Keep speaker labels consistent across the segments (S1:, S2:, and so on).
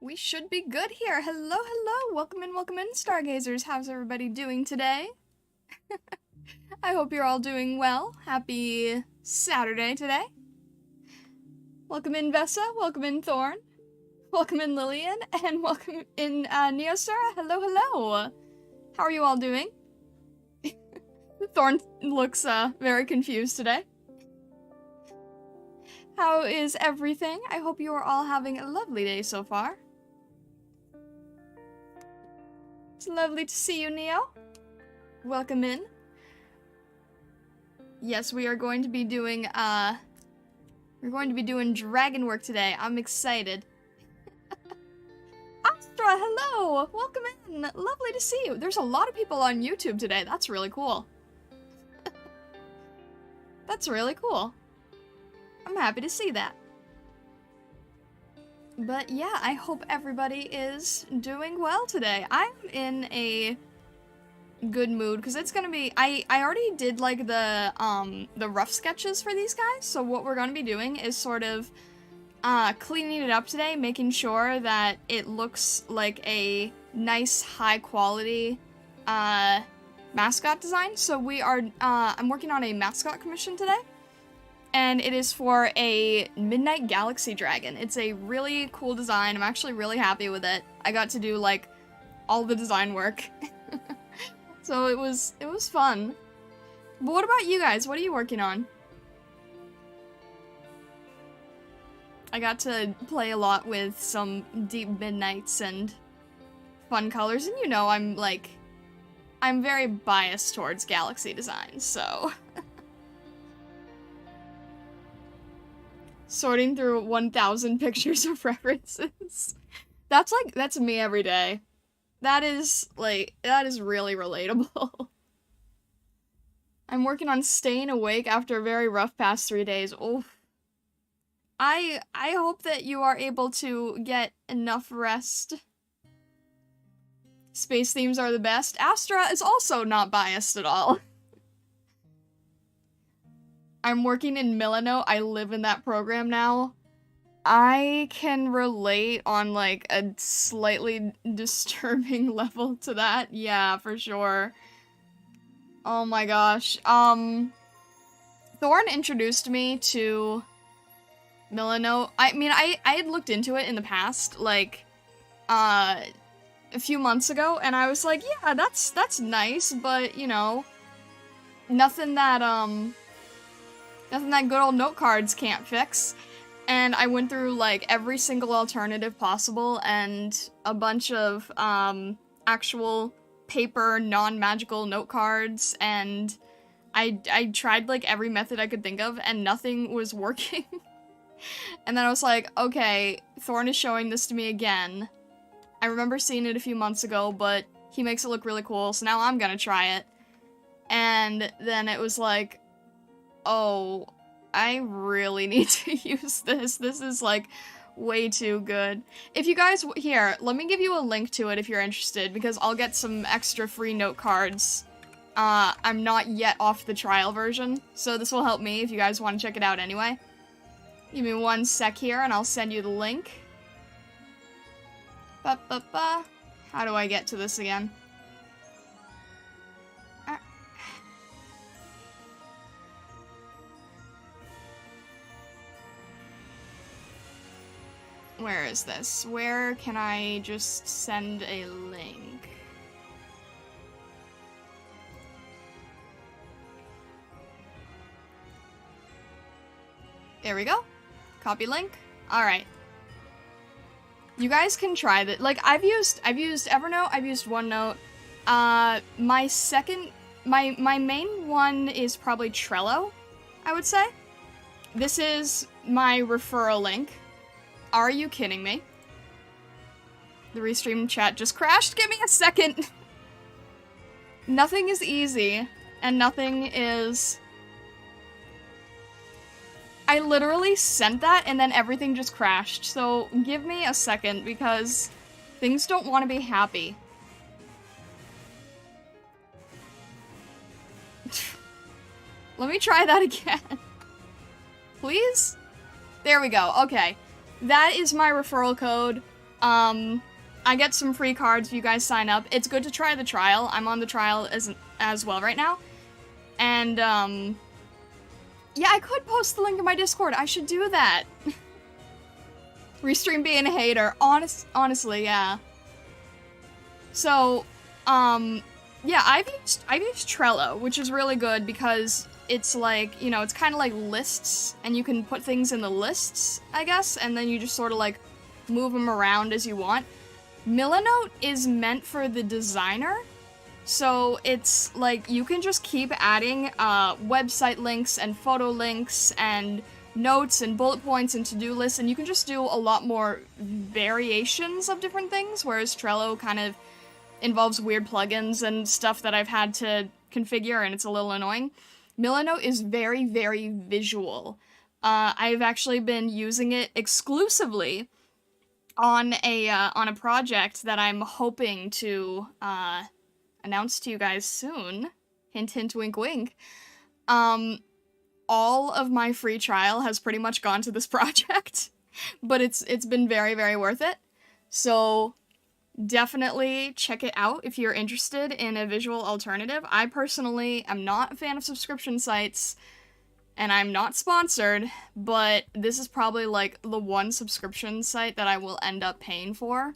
S1: We should be good here. Hello, hello. Welcome in, Stargazers. How's everybody doing today? I hope you're all doing well. Happy Saturday today. Welcome in, Vessa. Welcome in, Thorn. Welcome in, Lillian. And welcome in, Neosara. Hello, hello. How are you all doing? Thorn looks, very confused today. How is everything? I hope you are all having a lovely day so far. It's lovely to see you, Neo. Welcome in. Yes, we are going to be doing, dragon work today. I'm excited. Astra, hello! Welcome in! Lovely to see you. There's a lot of people on YouTube today. That's really cool. That's really cool. I'm happy to see that. But yeah, I hope everybody is doing well today. I'm in a good mood because it's gonna be. I already did like the rough sketches for these guys. So what we're gonna be doing is sort of cleaning it up today, making sure that it looks like a nice, high quality mascot design. So we are. I'm working on a mascot commission today. And it is for a Midnight Galaxy Dragon. It's a really cool design. I'm actually really happy with it. I got to do, like, all the design work. So it was fun. But what about you guys? What are you working on? I got to play a lot with some deep midnights and fun colors. And you know, I'm very biased towards galaxy designs, so... Sorting through 1,000 pictures of references. That's me every day. That is really relatable. I'm working on staying awake after a very rough past 3 days. Oof. I hope that you are able to get enough rest. Space themes are the best. Astra is also not biased at all. I'm working in Milano. I live in that program now. I can relate on, like, a slightly disturbing level to that. Yeah, for sure. Oh my gosh. Thorn introduced me to Milano. I mean, I had looked into it in the past, like, a few months ago, and I was like, yeah, that's nice, but, you know, nothing that good old note cards can't fix. And I went through, like, every single alternative possible and a bunch of, actual paper, non-magical note cards, and I tried, like, every method I could think of, and nothing was working. And then I was like, okay, Thorn is showing this to me again. I remember seeing it a few months ago, but he makes it look really cool, so now I'm gonna try it. And then it was like, oh, I really need to use this. This is, like, way too good. If you guys, here, let me give you a link to it if you're interested, because I'll get some extra free note cards. I'm not yet off the trial version, so this will help me if you guys want to check it out anyway. Give me 1 sec here, and I'll send you the link. Ba-ba-ba. How do I get to this again? Where is this? Where can I just send a link? There we go. Copy link. Alright. You guys can try that. Like, I've used Evernote, I've used OneNote. My main one is probably Trello, I would say. This is my referral link. Are you kidding me? The restream chat just crashed. Give me a second. Nothing is easy, and nothing is... I literally sent that, and then everything just crashed. So give me a second, because things don't want to be happy. Let me try that again. Please? There we go. Okay. That is my referral code. I get some free cards if you guys sign up. It's good to try the trial. I'm on the trial as well right now. And, yeah, I could post the link in my Discord. I should do that. Restream being a hater. Honestly, yeah. So, yeah, I've used Trello, which is really good because it's like, you know, it's kind of like lists, and you can put things in the lists, I guess, and then you just sort of like move them around as you want. Milanote is meant for the designer, so it's like you can just keep adding website links and photo links and notes and bullet points and to-do lists, and you can just do a lot more variations of different things, whereas Trello kind of involves weird plugins and stuff that I've had to configure, and it's a little annoying. Milanote is very, very visual. I've actually been using it exclusively on a project that I'm hoping to announce to you guys soon. Hint, hint, wink, wink. All of my free trial has pretty much gone to this project, but it's been very, very worth it. So definitely check it out if you're interested in a visual alternative. I personally am not a fan of subscription sites, and I'm not sponsored, but this is probably like the one subscription site that I will end up paying for.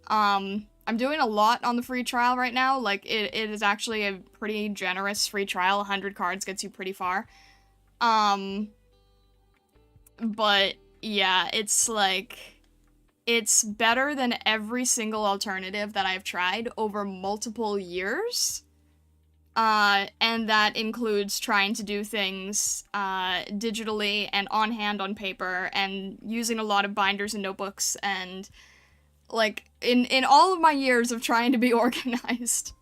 S1: I'm doing a lot on the free trial right now. Like, it is actually a pretty generous free trial. 100 cards gets you pretty far. But yeah, it's like, it's better than every single alternative that I've tried over multiple years. And that includes trying to do things, digitally and on hand on paper, and using a lot of binders and notebooks, and, like, in all of my years of trying to be organized,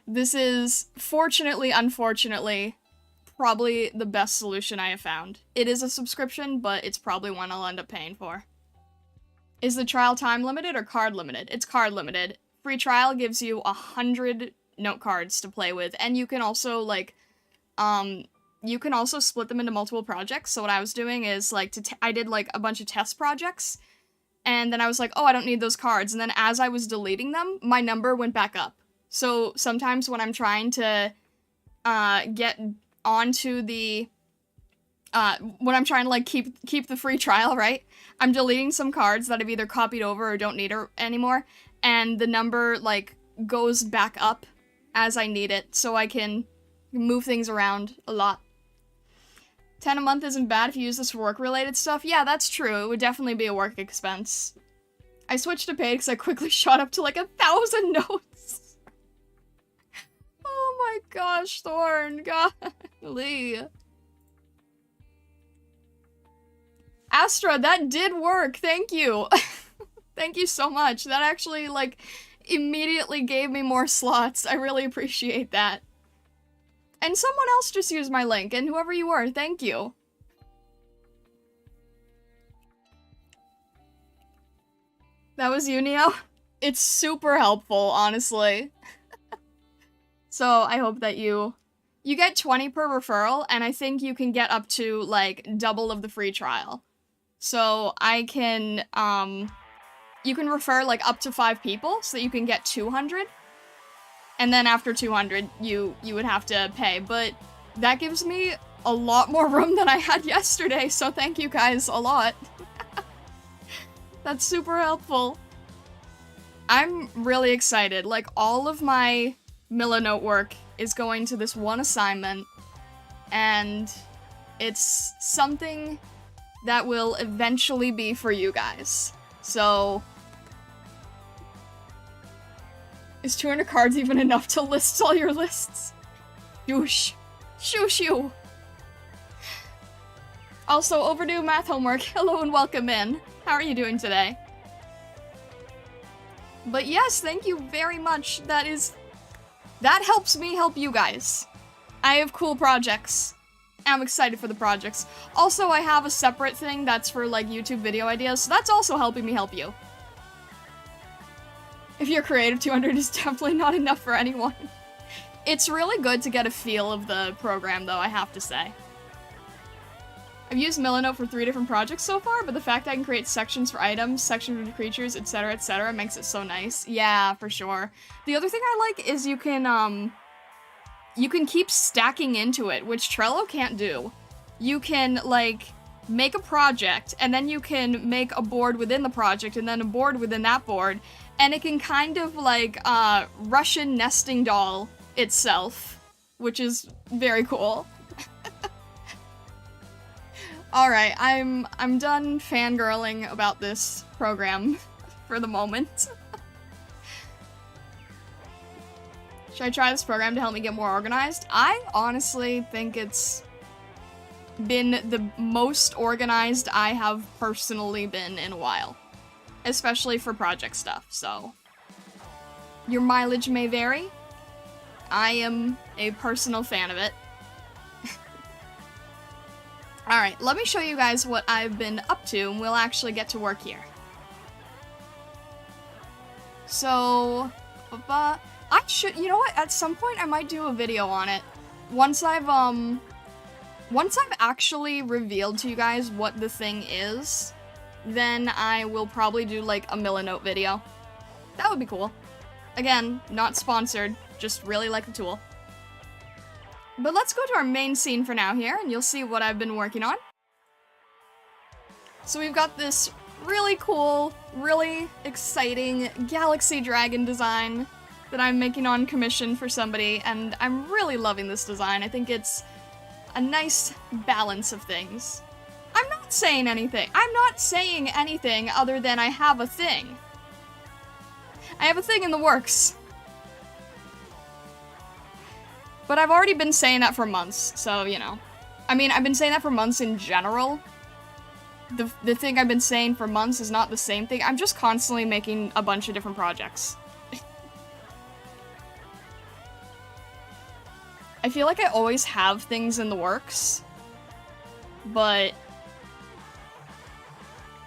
S1: this is, fortunately, unfortunately, probably the best solution I have found. It is a subscription, but it's probably one I'll end up paying for. Is the trial time limited or card limited? It's card limited. Free trial gives you 100 note cards to play with, and you can also, like, you can also split them into multiple projects. So what I was doing is, like, I did, like, a bunch of test projects, and then I was like, oh, I don't need those cards, and then as I was deleting them, my number went back up. So sometimes when I'm trying to, get onto the, when I'm trying to, like, keep the free trial, right? I'm deleting some cards that I've either copied over or don't need anymore, and the number, like, goes back up as I need it, so I can move things around a lot. 10 a month isn't bad if you use this for work-related stuff. Yeah, that's true. It would definitely be a work expense. I switched to paid because I quickly shot up to, like, 1,000 notes. Oh my gosh, Thorn. Golly. Astra, that did work. Thank you. Thank you so much. That actually, like, immediately gave me more slots. I really appreciate that. And someone else just used my link, and whoever you were, thank you. That was you, Neo? It's super helpful, honestly. So I hope that you get 20 per referral, and I think you can get up to, like, double of the free trial. So I can, you can refer, like, up to 5 people, so that you can get 200. And then after 200, you would have to pay. But that gives me a lot more room than I had yesterday, so thank you guys a lot. That's super helpful. I'm really excited. Like, all of my Milanote work is going to this one assignment, and it's something that will eventually be for you guys. So, is 200 cards even enough to list all your lists? Shoosh. Shoosh you. Also, overdue math homework. Hello and welcome in. How are you doing today? But yes, thank you very much. That helps me help you guys. I have cool projects. I'm excited for the projects. Also, I have a separate thing that's for, like, YouTube video ideas, so that's also helping me help you. If you're creative, 200 is definitely not enough for anyone. It's really good to get a feel of the program, though, I have to say. I've used Milanote for 3 different projects so far, but the fact I can create sections for items, sections for creatures, etc., makes it so nice. Yeah, for sure. The other thing I like is you can keep stacking into it, which Trello can't do. You can, like, make a project, and then you can make a board within the project, and then a board within that board, and it can kind of, like, Russian nesting doll itself, which is very cool. Alright, I'm done fangirling about this program for the moment. Should I try this program to help me get more organized? I honestly think it's been the most organized I have personally been in a while. Especially for project stuff, so. Your mileage may vary. I am a personal fan of it. Alright, let me show you guys what I've been up to, and we'll actually get to work here. So, I should, you know what, at some point I might do a video on it. Once I've actually revealed to you guys what the thing is, then I will probably do, like, a Milanote video. That would be cool. Again, not sponsored, just really like the tool. But let's go to our main scene for now here, and you'll see what I've been working on. So we've got this really cool, really exciting Galaxy Dragon design that I'm making on commission for somebody, and I'm really loving this design. I think it's a nice balance of things. I'm not saying anything. I'm not saying anything other than I have a thing. I have a thing in the works. But I've already been saying that for months, so, you know. I mean, I've been saying that for months in general. The thing I've been saying for months is not the same thing. I'm just constantly making a bunch of different projects. I feel like I always have things in the works. But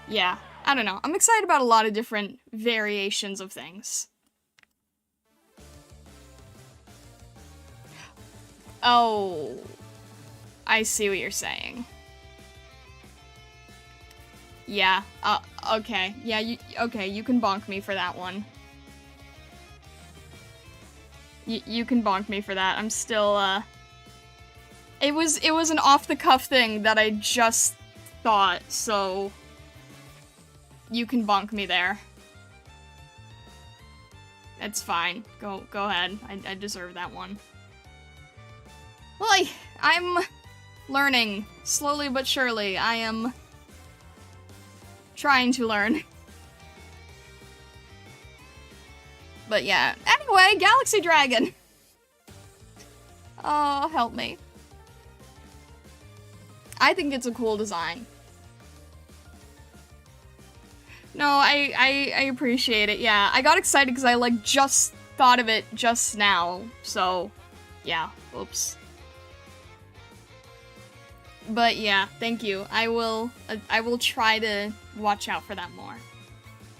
S1: yeah, I don't know. I'm excited about a lot of different variations of things. Oh, I see what you're saying. Yeah, okay. Yeah, you can bonk me for that one. You can bonk me for that. I'm still, It was an off-the-cuff thing that I just thought, so you can bonk me there. It's fine. Go ahead. I deserve that one. Well, I'm learning, slowly but surely. I am trying to learn. But yeah, anyway, Galaxy Dragon! Oh, help me. I think it's a cool design. No, I appreciate it, yeah. I got excited because I, like, just thought of it just now, so, yeah, oops. But yeah, thank you. I will try to watch out for that more.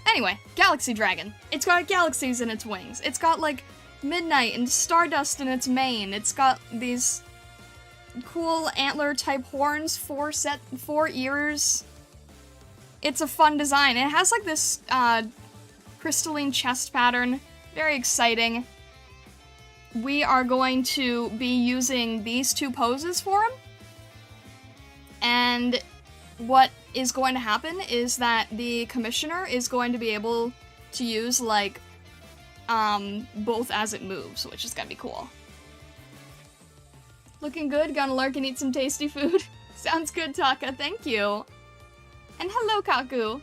S1: Anyway, Galaxy Dragon. It's got galaxies in its wings. It's got, like, midnight and stardust in its mane. It's got these cool antler-type horns, 4 ears. It's a fun design. It has, like, this, crystalline chest pattern. Very exciting. We are going to be using these 2 poses for him. And what is going to happen is that the commissioner is going to be able to use, like, both as it moves, which is gonna be cool. Looking good, gonna lurk and eat some tasty food. Sounds good, Taka, thank you. And hello, Kaku.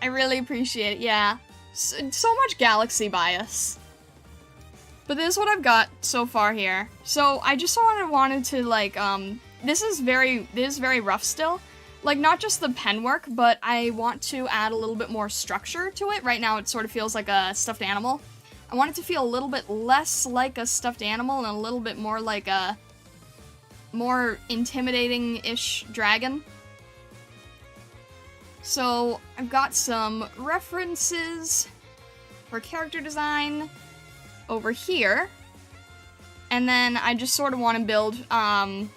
S1: I really appreciate it, yeah. So much galaxy bias. But this is what I've got so far here. So I just wanted to, like, this is very rough still. Like, not just the pen work, but I want to add a little bit more structure to it. Right now it sort of feels like a stuffed animal. I want it to feel a little bit less like a stuffed animal and a little bit more like a more intimidating-ish dragon. So I've got some references for character design over here. And then I just sort of want to build, I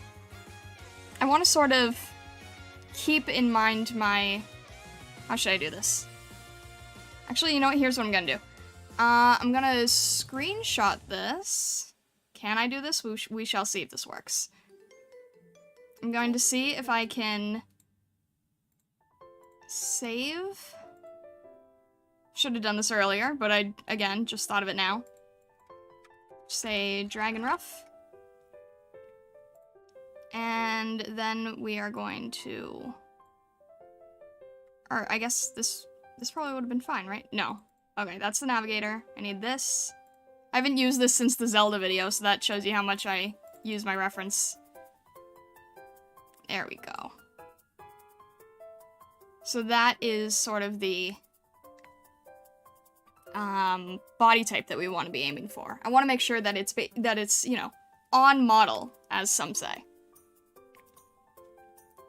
S1: want to sort of keep in mind my... How should I do this? Actually, you know what? Here's what I'm gonna do. I'm gonna screenshot this. Can I do this? We shall see if this works. I'm going to see if I can save. Should have done this earlier, but I, again, just thought of it now. Say Dragon Rough. And then we are going to... Or I guess this probably would have been fine, right? No. Okay, that's the navigator. I need this. I haven't used this since the Zelda video, so that shows you how much I use my reference. There we go. So that is sort of the body type that we want to be aiming for. I want to make sure that it's, you know, on model, as some say.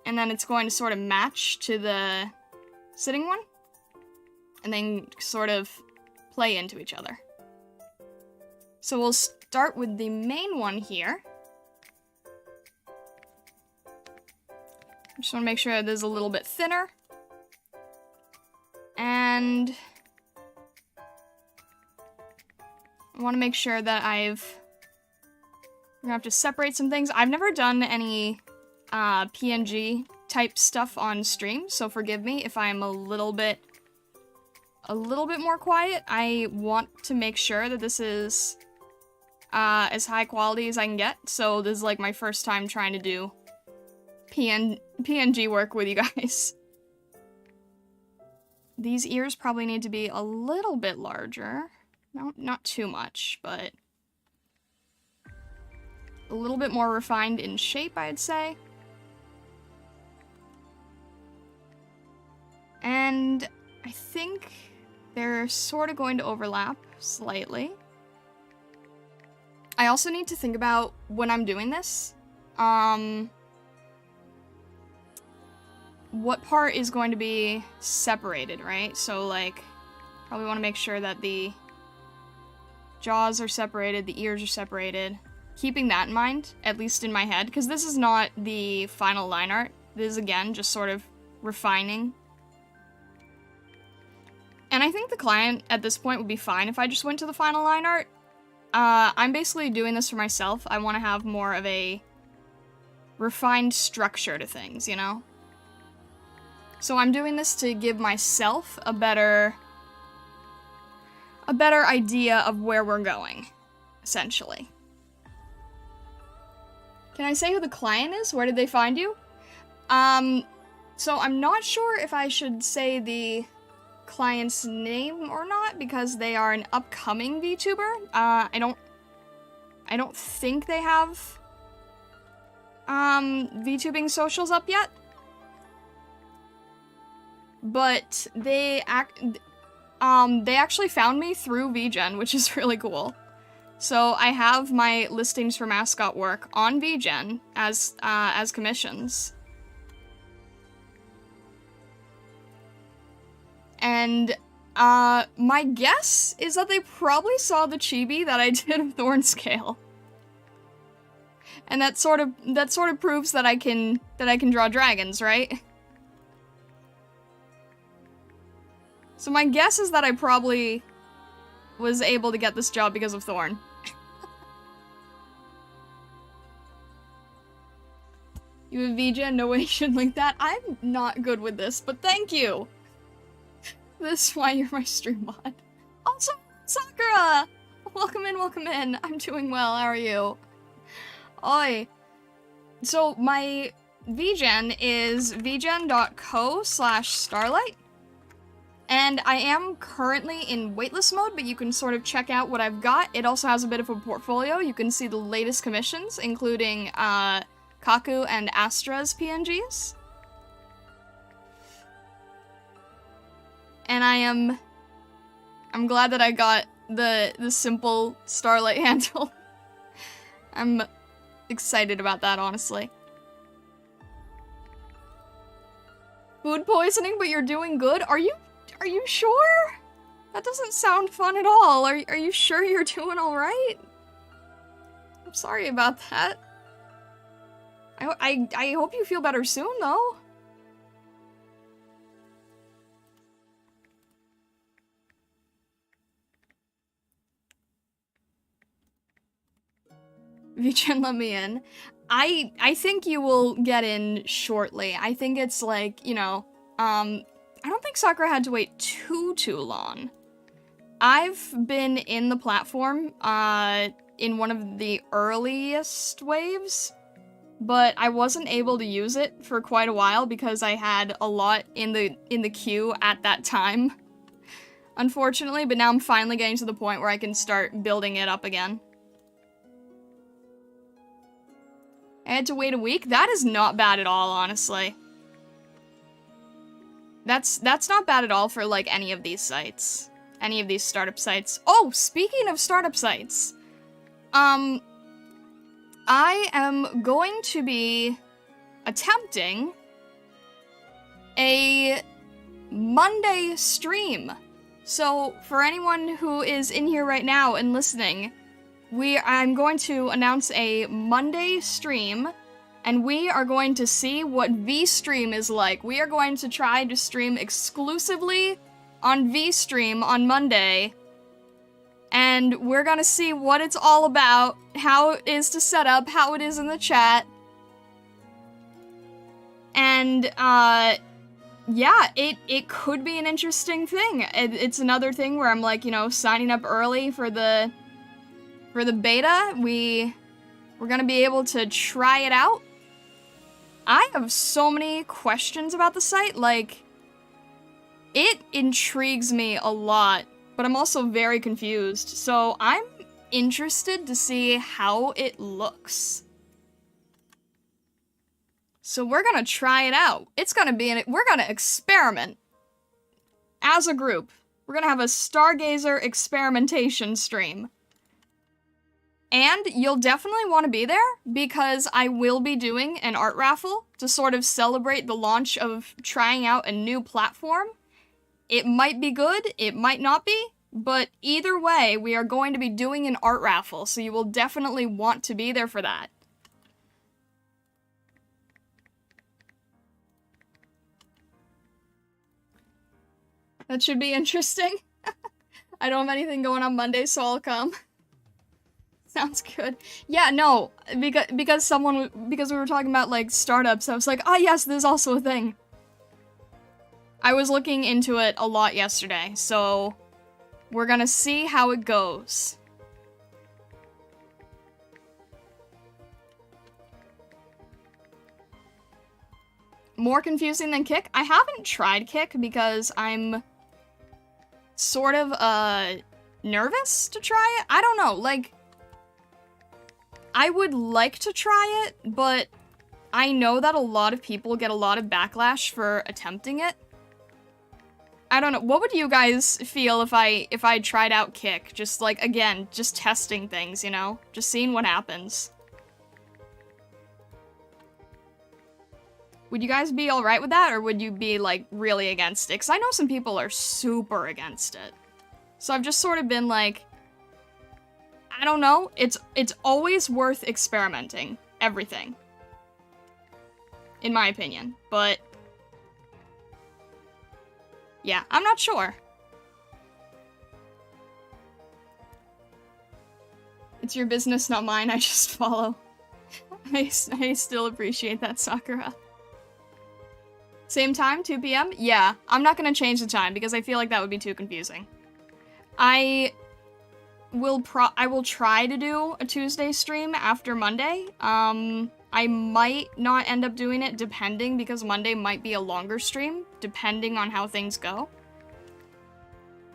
S1: And then it's going to sort of match to the sitting one, and then sort of play into each other. So we'll start with the main one here. Just want to make sure it is a little bit thinner. And I want to make sure that I'm gonna have to separate some things. I've never done any PNG type stuff on stream, so forgive me if I'm a little bit more quiet. I want to make sure that this is as high quality as I can get, so this is like my first time trying to do PNG work with you guys. These ears probably need to be a little bit larger. No, not too much, but a little bit more refined in shape, I'd say. And I think they're sort of going to overlap slightly. I also need to think about when I'm doing this, what part is going to be separated, right? So, like, probably want to make sure that the jaws are separated, the ears are separated. Keeping that in mind, at least in my head, because this is not the final line art. This is, again, just sort of refining. And I think the client, at this point, would be fine if I just went to the final line art. I'm basically doing this for myself. I want to have more of a refined structure to things, you know? So I'm doing this to give myself a better idea of where we're going, essentially. Can I say who the client is? Where did they find you? So I'm not sure if I should say the client's name or not, because they are an upcoming VTuber. I don't think they have VTubing socials up yet. But they actually found me through VGen, which is really cool. So I have my listings for mascot work on VGen as commissions. And my guess is that they probably saw the chibi that I did of Thorn Scale. And that sort of proves that I can draw dragons, right? So my guess is that I probably was able to get this job because of Thorn. You have VGen? No way you should link that. I'm not good with this, but thank you! This is why you're my stream mod. Also, Sakura! Welcome in, I'm doing well, how are you? Oi. So my VGen is vgen.co/starlight. And I am currently in waitlist mode, but you can sort of check out what I've got. It also has a bit of a portfolio. You can see the latest commissions, including Kaku and Astra's PNGs. And I'm glad that I got the simple Starlight handle. I'm excited about that, honestly. Food poisoning, but you're doing good? Are you sure? That doesn't sound fun at all. Are you sure you're doing alright? I'm sorry about that. I hope you feel better soon, though. Vichan, let me in. I think you will get in shortly. I think it's like, you know, I don't think Sakura had to wait too long. I've been in the platform, in one of the earliest waves, but I wasn't able to use it for quite a while because I had a lot in the queue at that time, unfortunately, but now I'm finally getting to the point where I can start building it up again. I had to wait a week? That is not bad at all, honestly. That's not bad at all for, like, any of these sites. Any of these startup sites. Oh, speaking of startup sites, I am going to be attempting a Monday stream. So, for anyone who is in here right now and listening, I'm going to announce a Monday stream, and we are going to see what VStream is like. We are going to try to stream exclusively on VStream on Monday, and we're gonna see what it's all about, how it is to set up, how it is in the chat, and, yeah, it could be an interesting thing. It's another thing where I'm, like, you know, signing up early for the beta. We're gonna be able to try it out. I have so many questions about the site, like, it intrigues me a lot, but I'm also very confused, so I'm interested to see how it looks. So we're gonna try it out. It's gonna be we're gonna experiment. As a group. We're gonna have a Stargazer experimentation stream. And you'll definitely want to be there, because I will be doing an art raffle to sort of celebrate the launch of trying out a new platform. It might be good, it might not be, but either way, we are going to be doing an art raffle, so you will definitely want to be there for that. That should be interesting. I don't have anything going on Monday, so I'll come. Sounds good. Yeah, no, because we were talking about, like, startups, I was like, oh yes, there's also a thing. I was looking into it a lot yesterday, so we're gonna see how it goes. More confusing than Kick? I haven't tried Kick because I'm sort of, nervous to try it? I don't know, like, I would like to try it, but I know that a lot of people get a lot of backlash for attempting it. I don't know, what would you guys feel if I tried out Kick? Just, like, again, just testing things, you know? Just seeing what happens. Would you guys be alright with that, or would you be, like, really against it? Because I know some people are super against it. So I've just sort of been like, I don't know, it's always worth experimenting. Everything. In my opinion. But yeah, I'm not sure. It's your business, not mine, I just follow. I still appreciate that, Sakura. Same time, 2 p.m? Yeah, I'm not gonna change the time because I feel like that would be too confusing. I will try to do a Tuesday stream after Monday. I might not end up doing it depending, because Monday might be a longer stream, depending on how things go.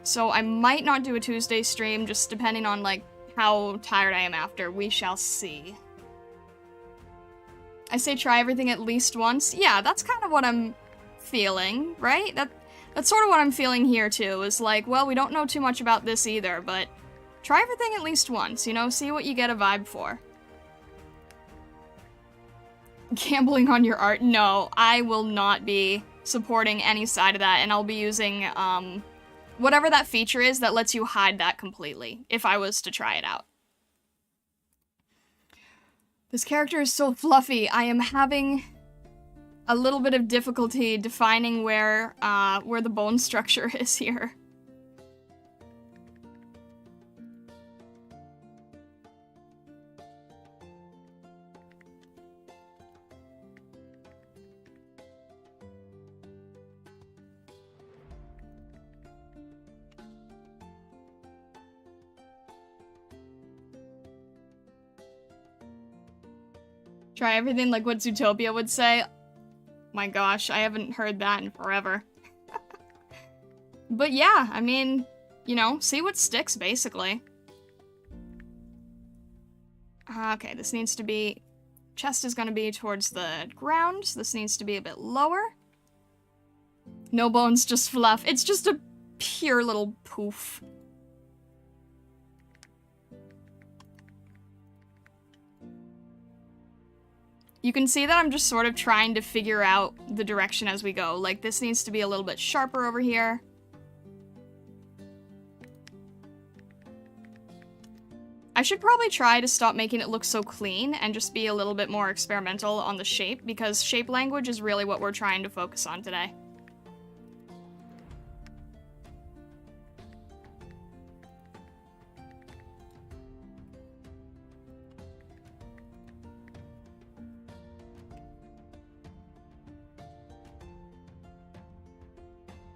S1: So I might not do a Tuesday stream, just depending on, like, how tired I am after. We shall see. I say try everything at least once. Yeah, that's kind of what I'm feeling, right? That's sort of what I'm feeling here, too, is like, well, we don't know too much about this either, but try everything at least once, you know? See what you get a vibe for. Gambling on your art? No, I will not be supporting any side of that, and I'll be using, whatever that feature is that lets you hide that completely, if I was to try it out. This character is so fluffy. I am having a little bit of difficulty defining where the bone structure is here. Try everything like what Zootopia would say. My gosh, I haven't heard that in forever. But yeah, I mean, you know, see what sticks, basically. Okay, this needs to be... Chest is gonna be towards the ground, so this needs to be a bit lower. No bones, just fluff. It's just a pure little poof. You can see that I'm just sort of trying to figure out the direction as we go. Like, this needs to be a little bit sharper over here. I should probably try to stop making it look so clean and just be a little bit more experimental on the shape, because shape language is really what we're trying to focus on today.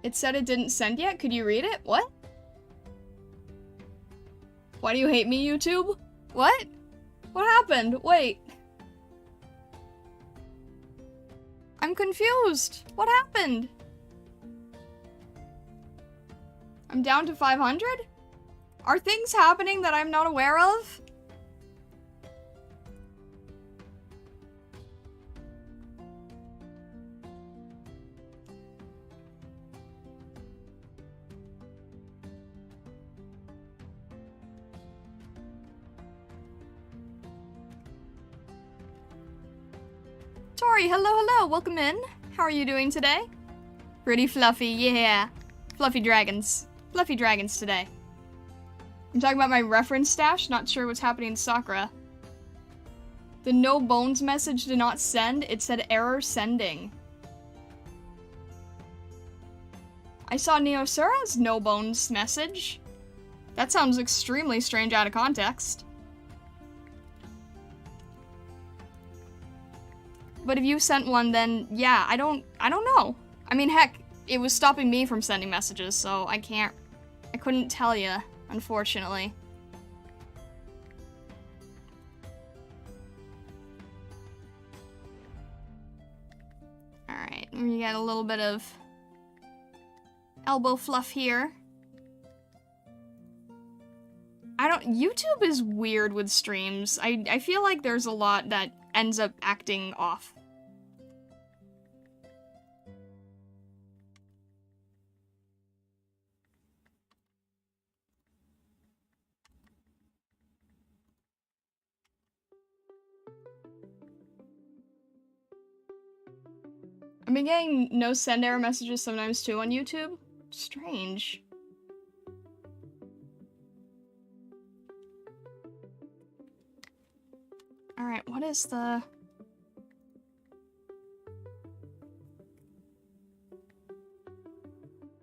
S1: It said it didn't send yet? Could you read it? What? Why do you hate me, YouTube? What? What happened? Wait. I'm confused. What happened? I'm down to 500? Are things happening that I'm not aware of? Tori, hello, hello, welcome in. How are you doing today? Pretty fluffy, yeah. Fluffy dragons. Fluffy dragons today. I'm talking about my reference stash, not sure what's happening in Sakura. The no bones message did not send, it said error sending. I saw Neosura's no bones message. That sounds extremely strange out of context. But if you sent one, then yeah, I don't know. I mean, heck, it was stopping me from sending messages, so I couldn't tell you, unfortunately. Alright, we got a little bit of elbow fluff here. YouTube is weird with streams. I feel like there's a lot that ends up acting off. I've been getting no send error messages sometimes too on YouTube. Strange. Alright, what is the...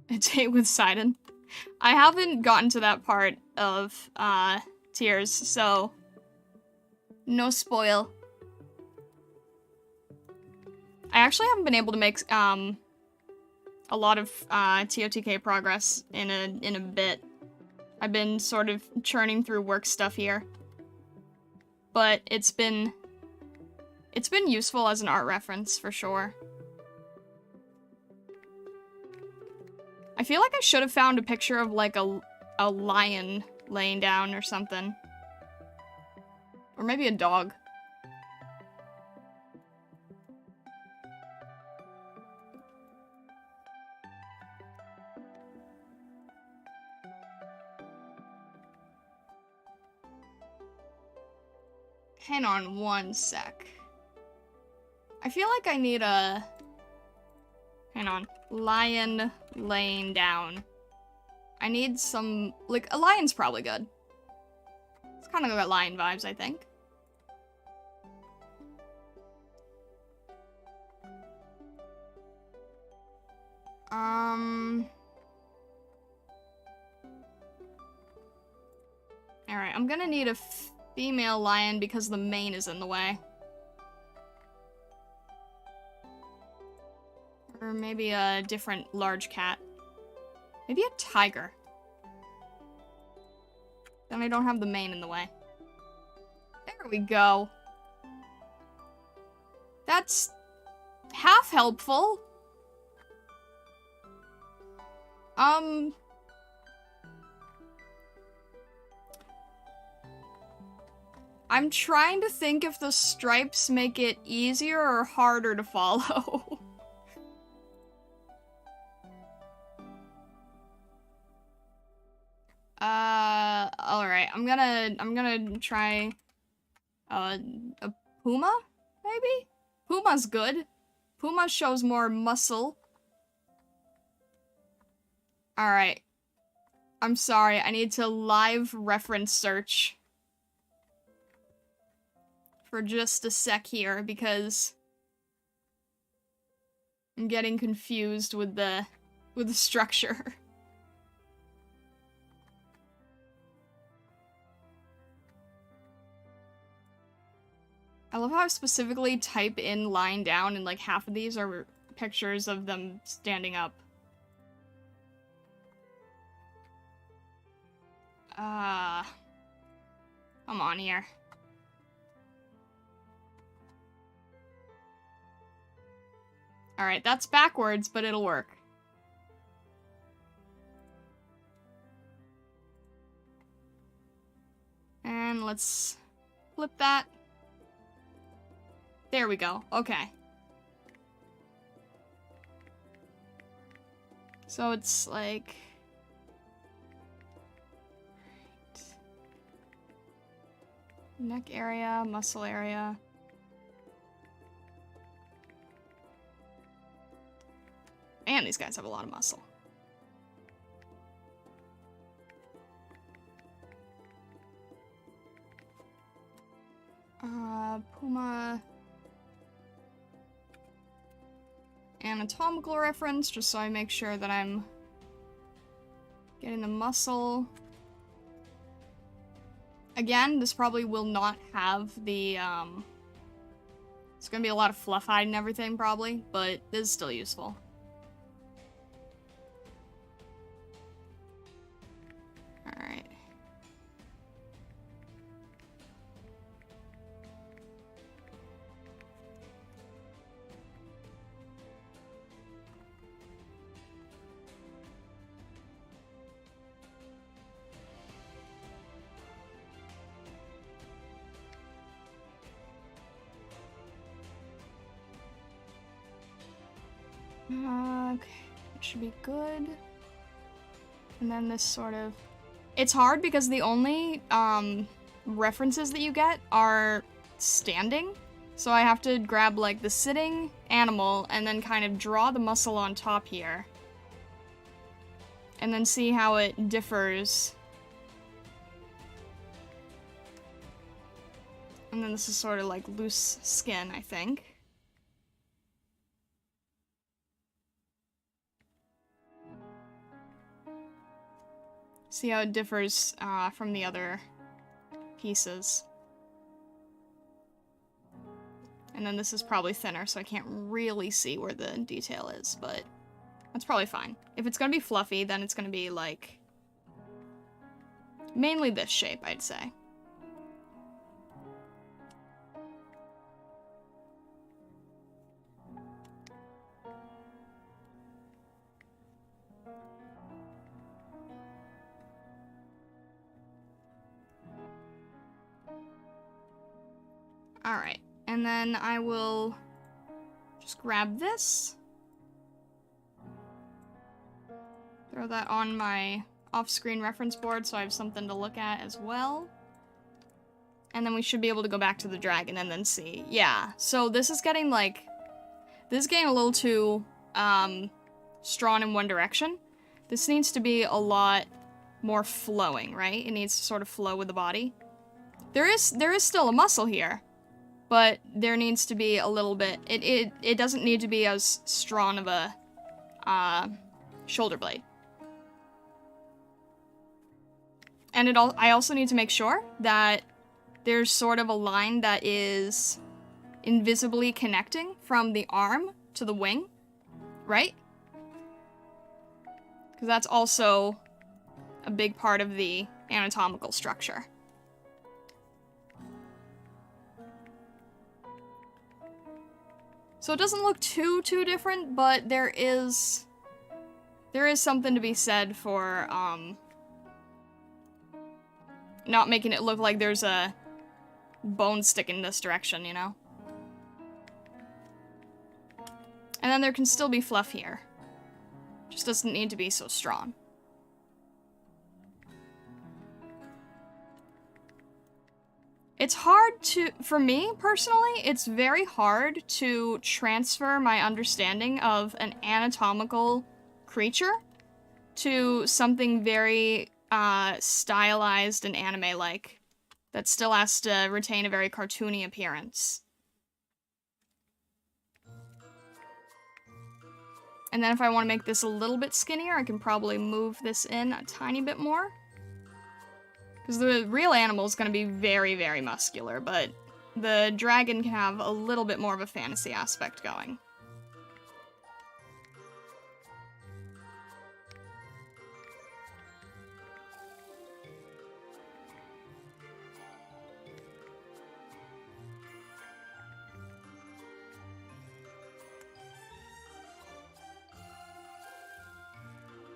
S1: A date with Sidon? I haven't gotten to that part of, Tears, so... No spoil. I actually haven't been able to make, a lot of, TOTK progress in a bit. I've been sort of churning through work stuff here. But it's been useful as an art reference, for sure. I feel like I should have found a picture of, like, a lion laying down or something. Or maybe a dog. Hang on one sec. I feel like I need a... Hang on. Lion laying down. I need some... Like, a lion's probably good. It's kind of got lion vibes, I think. Alright, I'm gonna need a female lion because the mane is in the way. Or maybe a different large cat. Maybe a tiger. Then I don't have the mane in the way. There we go. that's half helpful. I'm trying to think if the stripes make it easier or harder to follow. Alright, I'm gonna try, a Puma, maybe? Puma's good. Puma shows more muscle. Alright. I'm sorry, I need to live reference search for just a sec here, because I'm getting confused with the structure. I love how I specifically type in lying down, and like half of these are pictures of them standing up. Come on here. Alright, that's backwards, but it'll work. And let's flip that. There we go. Okay. So it's like... neck area, muscle area. Man, these guys have a lot of muscle. Puma... anatomical reference, just so I make sure that I'm getting the muscle. Again, this probably will not have the, it's gonna be a lot of fluff hide and everything, probably, but this is still useful. Alright. Okay, it should be good. And then this sort of... It's hard because the only references that you get are standing. So I have to grab like the sitting animal and then kind of draw the muscle on top here. And then see how it differs. And then this is sort of like loose skin, I think. See how it differs from the other pieces. And then this is probably thinner, so I can't really see where the detail is, but that's probably fine. If it's gonna be fluffy, then it's gonna be like... mainly this shape, I'd say. Alright, and then I will just grab this. Throw that on my off-screen reference board so I have something to look at as well. And then we should be able to go back to the dragon and then see. Yeah, so this is getting like... this is getting a little too strong in one direction. This needs to be a lot more flowing, right? It needs to sort of flow with the body. There is still a muscle here. But there needs to be a little bit... It doesn't need to be as strong of a shoulder blade. And I also need to make sure that there's sort of a line that is invisibly connecting from the arm to the wing, right? Because that's also a big part of the anatomical structure. So it doesn't look too different, but there is something to be said for, not making it look like there's a bone sticking this direction, you know? And then there can still be fluff here. Just doesn't need to be so strong. It's hard to, for me personally, it's very hard to transfer my understanding of an anatomical creature to something very stylized and anime-like that still has to retain a very cartoony appearance. And then if I want to make this a little bit skinnier, I can probably move this in a tiny bit more. Because the real animal is going to be very, very muscular, but the dragon can have a little bit more of a fantasy aspect going.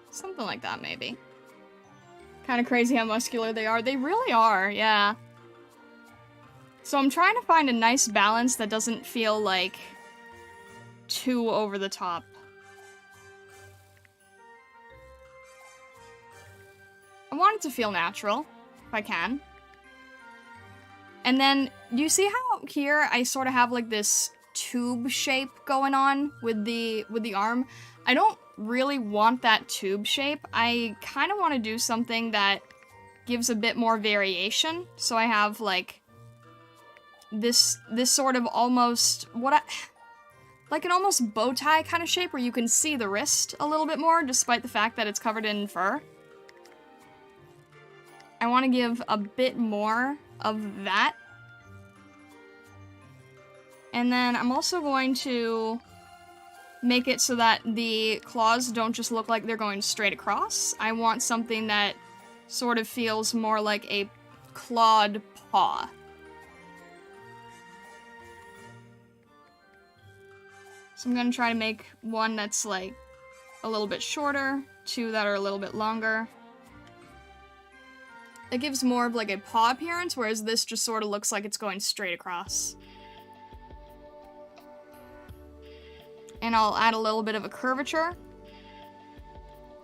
S1: Something like that, maybe. Kind of crazy how muscular they are. They really are, yeah. So I'm trying to find a nice balance that doesn't feel like too over the top. I want it to feel natural, if I can. And then, you see how here I sort of have like this tube shape going on with the arm? I don't really want that tube shape. I kind of want to do something that gives a bit more variation. So I have like this sort of almost like an almost bow tie kind of shape where you can see the wrist a little bit more despite the fact that it's covered in fur. I want to give a bit more of that. And then I'm also going to make it so that the claws don't just look like they're going straight across. I want something that sort of feels more like a clawed paw. So I'm gonna try to make one that's like a little bit shorter, two that are a little bit longer. It gives more of like a paw appearance, whereas this just sort of looks like it's going straight across. And I'll add a little bit of a curvature.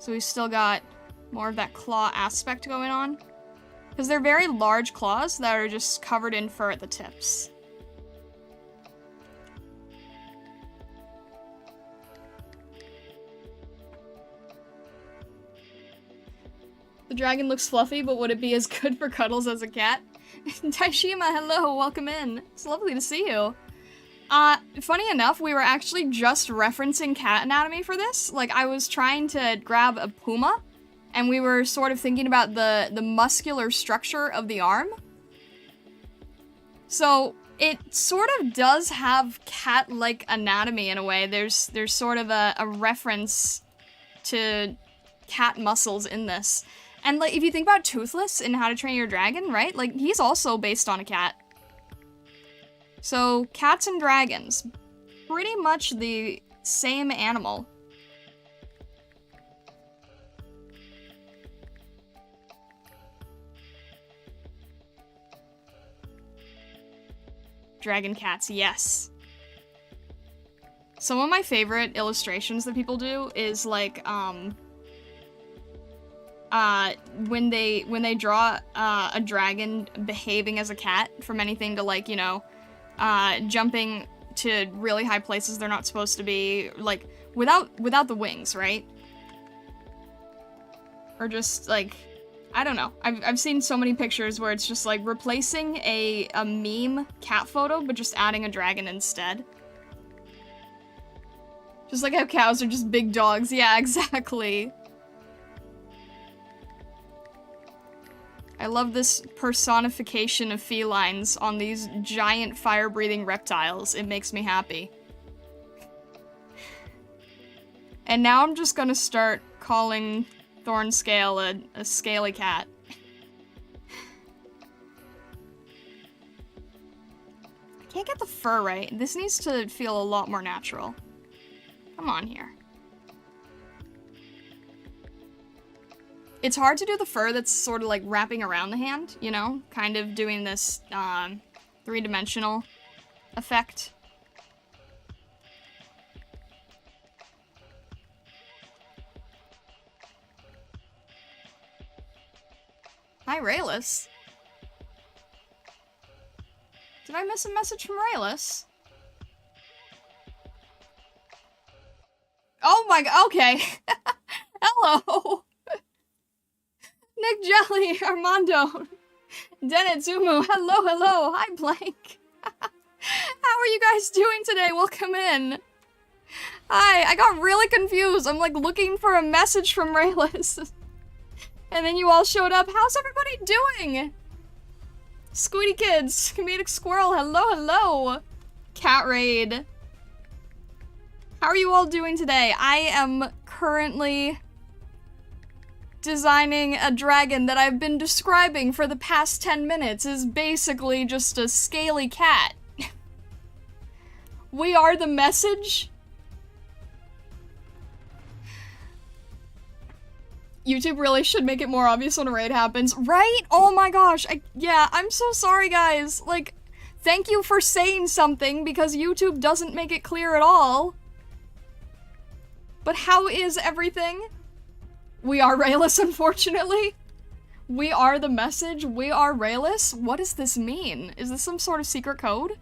S1: So we still got more of that claw aspect going on. Because they're very large claws that are just covered in fur at the tips. The dragon looks fluffy, but would it be as good for cuddles as a cat? Taishima, hello, welcome in. It's lovely to see you. Funny enough, we were actually just referencing cat anatomy for this. Like, I was trying to grab a puma, and we were sort of thinking about the muscular structure of the arm. So, it sort of does have cat-like anatomy in a way. There's sort of a reference to cat muscles in this. And, like, if you think about Toothless in How to Train Your Dragon, right? Like, he's also based on a cat. So, cats and dragons, pretty much the same animal. Dragon cats, yes. Some of my favorite illustrations that people do is like, when they draw a dragon behaving as a cat, from anything to like, you know, jumping to really high places they're not supposed to be, like, without the wings, right? Or just, like, I don't know. I've seen so many pictures where it's just, like, replacing a meme cat photo, but just adding a dragon instead. Just like how cows are just big dogs. Yeah, exactly. I love this personification of felines on these giant fire-breathing reptiles. It makes me happy. And now I'm just gonna start calling Thornscale a scaly cat. Can't get the fur right. This needs to feel a lot more natural. Come on here. It's hard to do the fur that's sort of like wrapping around the hand, you know? Kind of doing this three-dimensional effect. Hi, Rayless. Did I miss a message from Rayless? Oh my god, okay. Hello. Nick Jelly, Armando, Denetsumu, hello, hi Blank. How are you guys doing today? Welcome in. Hi, I got really confused. I'm like looking for a message from Rayless. And then you all showed up. How's everybody doing? Squeety Kids, Comedic Squirrel, hello. Cat Raid. How are you all doing today? I am currently designing a dragon that I've been describing for the past 10 minutes is basically just a scaly cat. We are the message. YouTube really should make it more obvious when a raid happens, right? Oh my gosh, yeah, I'm so sorry guys. Like, thank you for saying something because YouTube doesn't make it clear at all. But how is everything? We are Rayless, unfortunately. We are the message. We are Rayless. What does this mean? Is this some sort of secret code?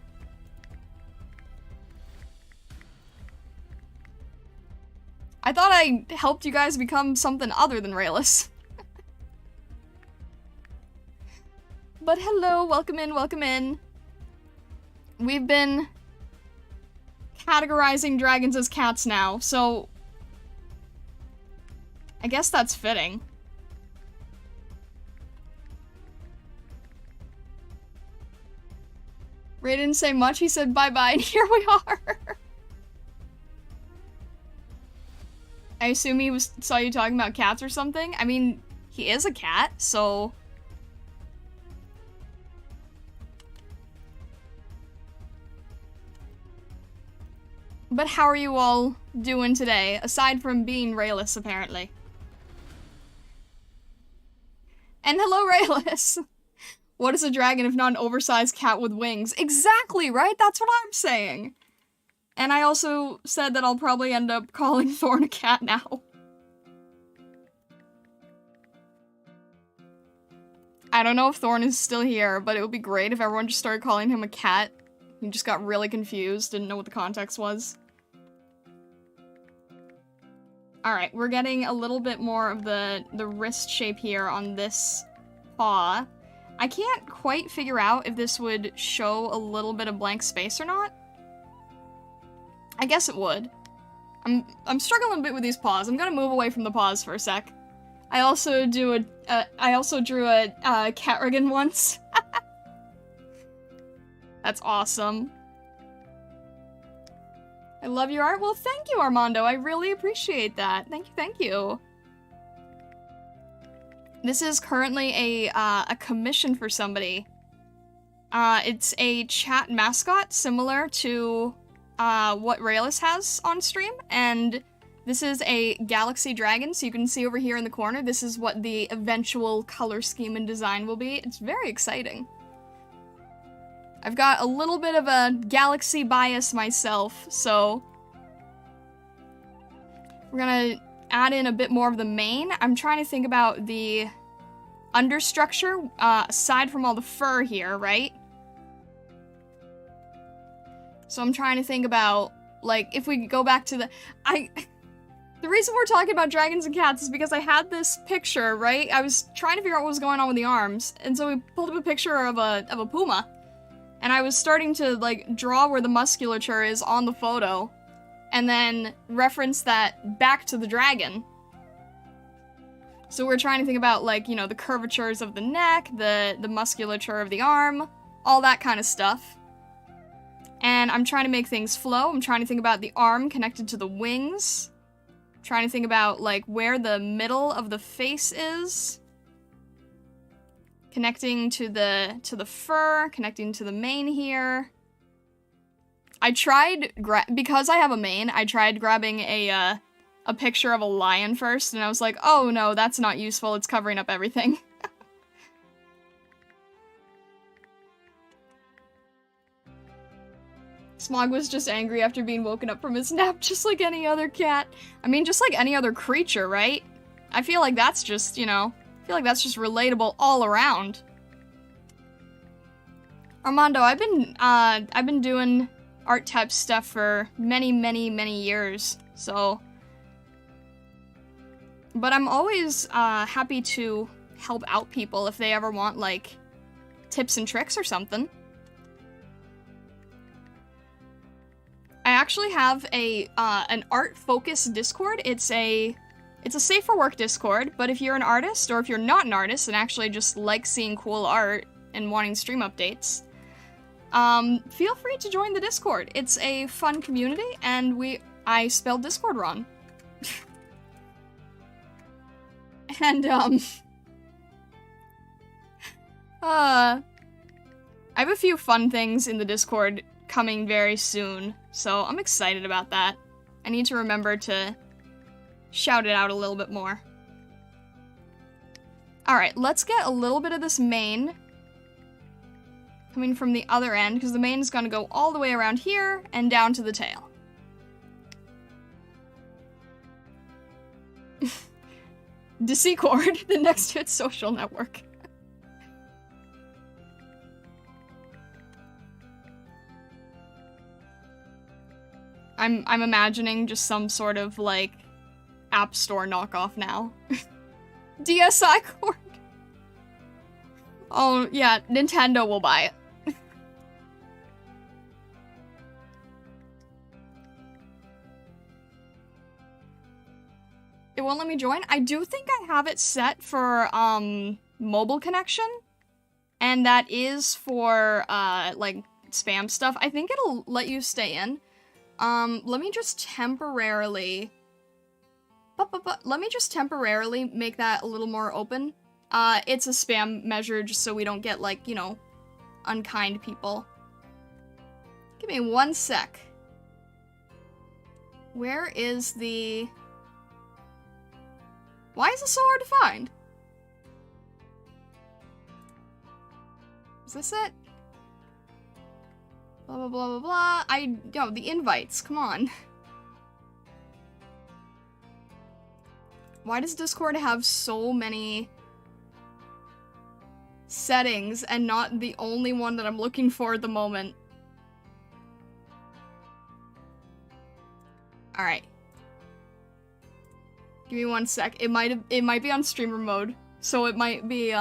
S1: I thought I helped you guys become something other than Rayless. But hello, welcome in. We've been categorizing dragons as cats now, so I guess that's fitting. Ray didn't say much, he said bye-bye, and here we are! I assume he saw you talking about cats or something? I mean, he is a cat, so... But how are you all doing today, aside from being Rayless, apparently? And hello, Rayless! What is a dragon if not an oversized cat with wings? Exactly, right? That's what I'm saying! And I also said that I'll probably end up calling Thorn a cat now. I don't know if Thorn is still here, but it would be great if everyone just started calling him a cat. He just got really confused, didn't know what the context was. Alright, we're getting a little bit more of the wrist shape here on this paw. I can't quite figure out if this would show a little bit of blank space or not. I guess it would. I'm struggling a bit with these paws. I'm gonna move away from the paws for a sec. I also drew a Catrigan once. That's awesome. I love your art. Well, thank you, Armando. I really appreciate that. Thank you. This is currently a commission for somebody. It's a chat mascot similar to what Rayless has on stream, and this is a galaxy dragon, so you can see over here in the corner, this is what the eventual color scheme and design will be. It's very exciting. I've got a little bit of a galaxy bias myself, so we're gonna add in a bit more of the mane. I'm trying to think about the understructure, aside from all the fur here, right? So I'm trying to think about, like, if we could go back to the reason we're talking about dragons and cats is because I had this picture, right? I was trying to figure out what was going on with the arms, and so we pulled up a picture of a puma. And I was starting to, like, draw where the musculature is on the photo, and then reference that back to the dragon. So we're trying to think about, like, you know, the curvatures of the neck, the musculature of the arm, all that kind of stuff. And I'm trying to make things flow. I'm trying to think about the arm connected to the wings. I'm trying to think about, like, where the middle of the face is. Connecting to the fur, connecting to the mane here. I tried, because I have a main, I tried grabbing a picture of a lion first, and I was like, oh no, that's not useful, it's covering up everything. Smog was just angry after being woken up from his nap, just like any other cat. I mean, just like any other creature, right? I feel like that's just, you know, I feel like that's just relatable all around. Armando, I've been doing art type stuff for many, many, many years, so. But I'm always happy to help out people if they ever want, like, tips and tricks or something. I actually have an art-focused Discord. It's a safe for work Discord, but if you're an artist, or if you're not an artist and actually just like seeing cool art and wanting stream updates, feel free to join the Discord. It's a fun community, and I spelled Discord wrong. And, I have a few fun things in the Discord coming very soon, so I'm excited about that. I need to remember to shout it out a little bit more. Alright, let's get a little bit of this mane coming from the other end, because the mane is going to go all the way around here and down to the tail. Discord, the next to its social network. I'm imagining just some sort of, like, App Store knockoff now. DSi cord. Oh, yeah, Nintendo will buy it. It won't let me join? I do think I have it set for, mobile connection. And that is for, like, spam stuff. I think it'll let you stay in. Let me just temporarily... let me just temporarily make that a little more open. It's a spam measure just so we don't get, like, you know, unkind people. Give me 1 sec. Where is the... Why is this so hard to find? Is this it? Blah, blah, blah, blah, blah. Yo, the invites, come on. Why does Discord have so many settings and not the only one that I'm looking for at the moment? Alright. Give me 1 sec. It might be on streamer mode, so it might be,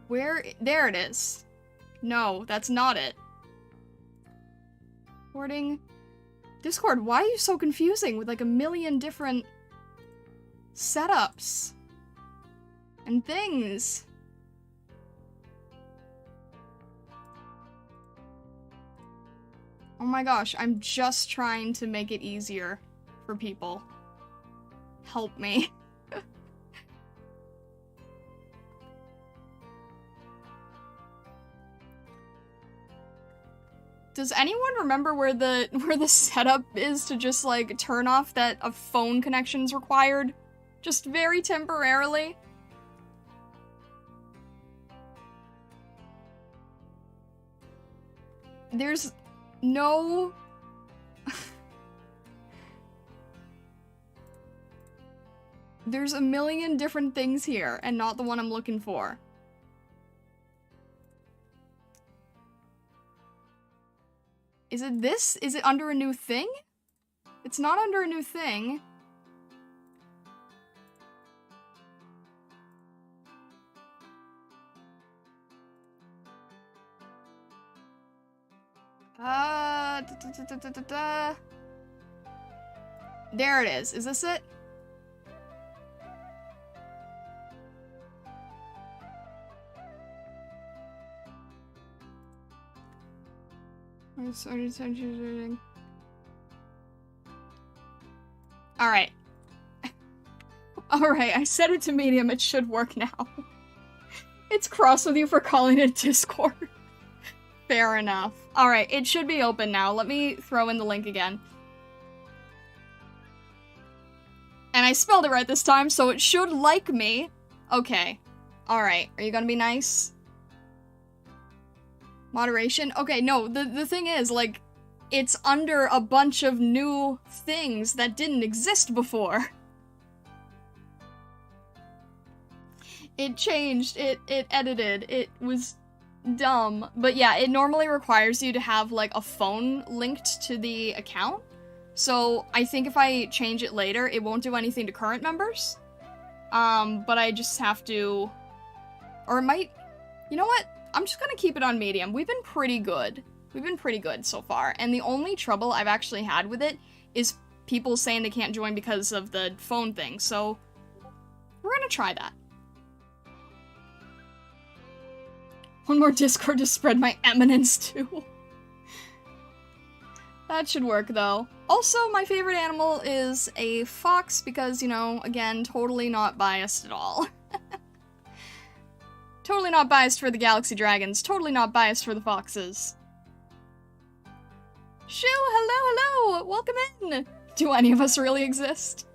S1: where? There it is. No, that's not it. Recording. Discord, why are you so confusing with like a million different setups and things? Oh my gosh, I'm just trying to make it easier for people. Help me. Does anyone remember where the setup is to just, like, turn off that a phone connection's required? Just very temporarily? There's no... There's a million different things here, and not the one I'm looking for. Is it this? Is it under a new thing? It's not under a new thing. There it is. Is this it? Alright. Alright, I set it to medium, it should work now. It's cross with you for calling it Discord. Fair enough. Alright, it should be open now. Let me throw in the link again. And I spelled it right this time, so it should like me. Okay. Alright, are you gonna be nice? Moderation? Okay, no, the thing is, like, it's under a bunch of new things that didn't exist before. It changed, it edited, it was dumb. But yeah, it normally requires you to have, like, a phone linked to the account. So I think if I change it later, it won't do anything to current members. But I just have to... Or it might... You know what? I'm just gonna keep it on medium. We've been pretty good. We've been pretty good so far. And the only trouble I've actually had with it is people saying they can't join because of the phone thing. So we're gonna try that. One more Discord to spread my eminence to. That should work, though. Also, my favorite animal is a fox because, you know, again, totally not biased at all. Totally not biased for the Galaxy Dragons. Totally not biased for the foxes. Shoo, hello! Welcome in! Do any of us really exist?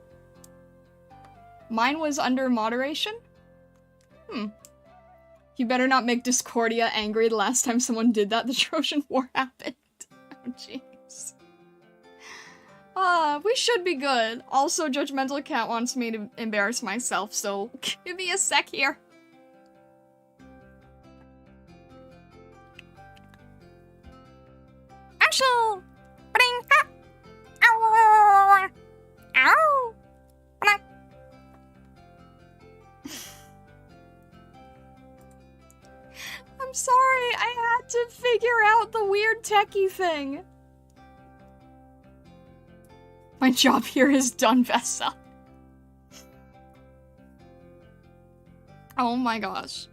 S1: Mine was under moderation? You better not make Discordia angry the last time someone did that. The Trojan War happened. Oh, jeez. We should be good. Also, Judgmental Cat wants me to embarrass myself, so give me a sec here. Ashel! Ow! Ow! I'm sorry, I had to figure out the weird techie thing. My job here is done, Vessa. Oh my gosh.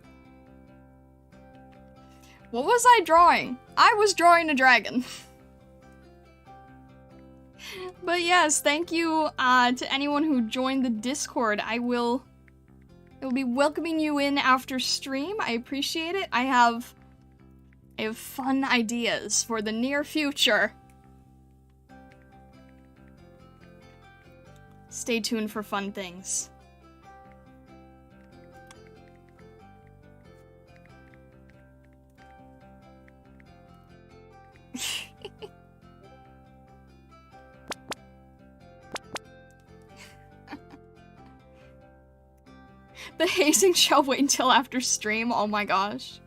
S1: What was I drawing? I was drawing a dragon. But yes, thank you to anyone who joined the Discord. I will be welcoming you in after stream. I appreciate it. I have fun ideas for the near future. Stay tuned for fun things. The hazing shall wait until after stream. Oh my gosh.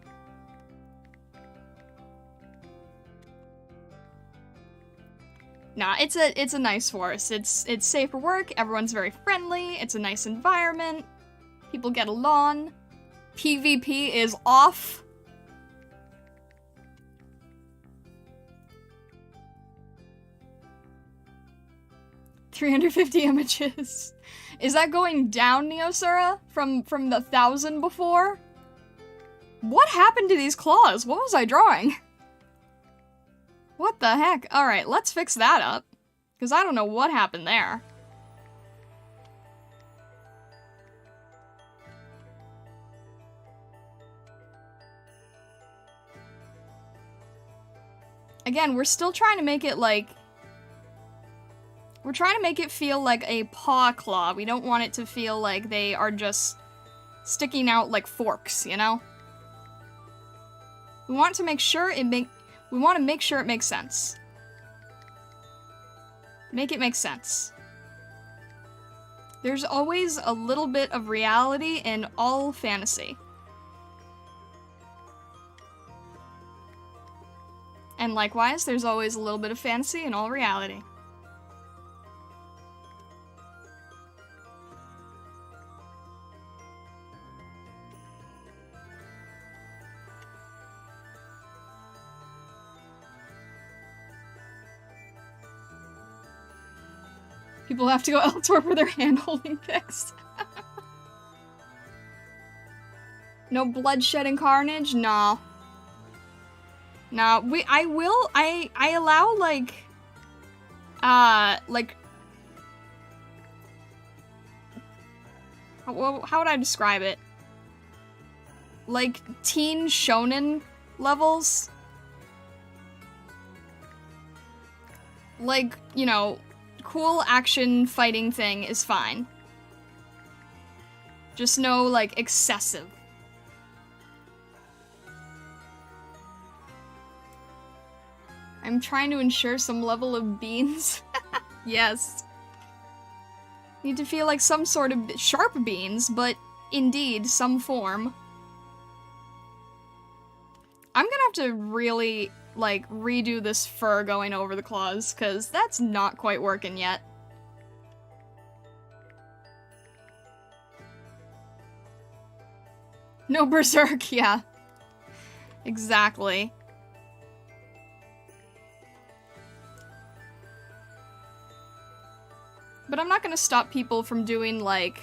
S1: Nah, it's a nice force. It's safe for work. Everyone's very friendly. It's a nice environment. People get along. PvP is off. $350 images. Is that going down, Neosura? From the 1,000 before? What happened to these claws? What was I drawing? What the heck? Alright, let's fix that up. Because I don't know what happened there. Again, we're still trying to make it like... We're trying to make it feel like a paw claw. We don't want it to feel like they are just sticking out like forks, you know? We want to make sure it makes sense. Make it make sense. There's always a little bit of reality in all fantasy. And likewise, there's always a little bit of fantasy in all reality. People have to go elsewhere for their hand-holding pics. No bloodshed and carnage? Nah. Nah, I allow, like, how would I describe it? like, teen shonen levels. Like, you know, cool action fighting thing is fine. Just no, like, excessive. I'm trying to ensure some level of beans. Yes. Need to feel like some sort of sharp beans, but indeed, some form. I'm gonna have to really, like, redo this fur going over the claws, because that's not quite working yet. No berserk, yeah. Exactly. But I'm not gonna stop people from doing, like,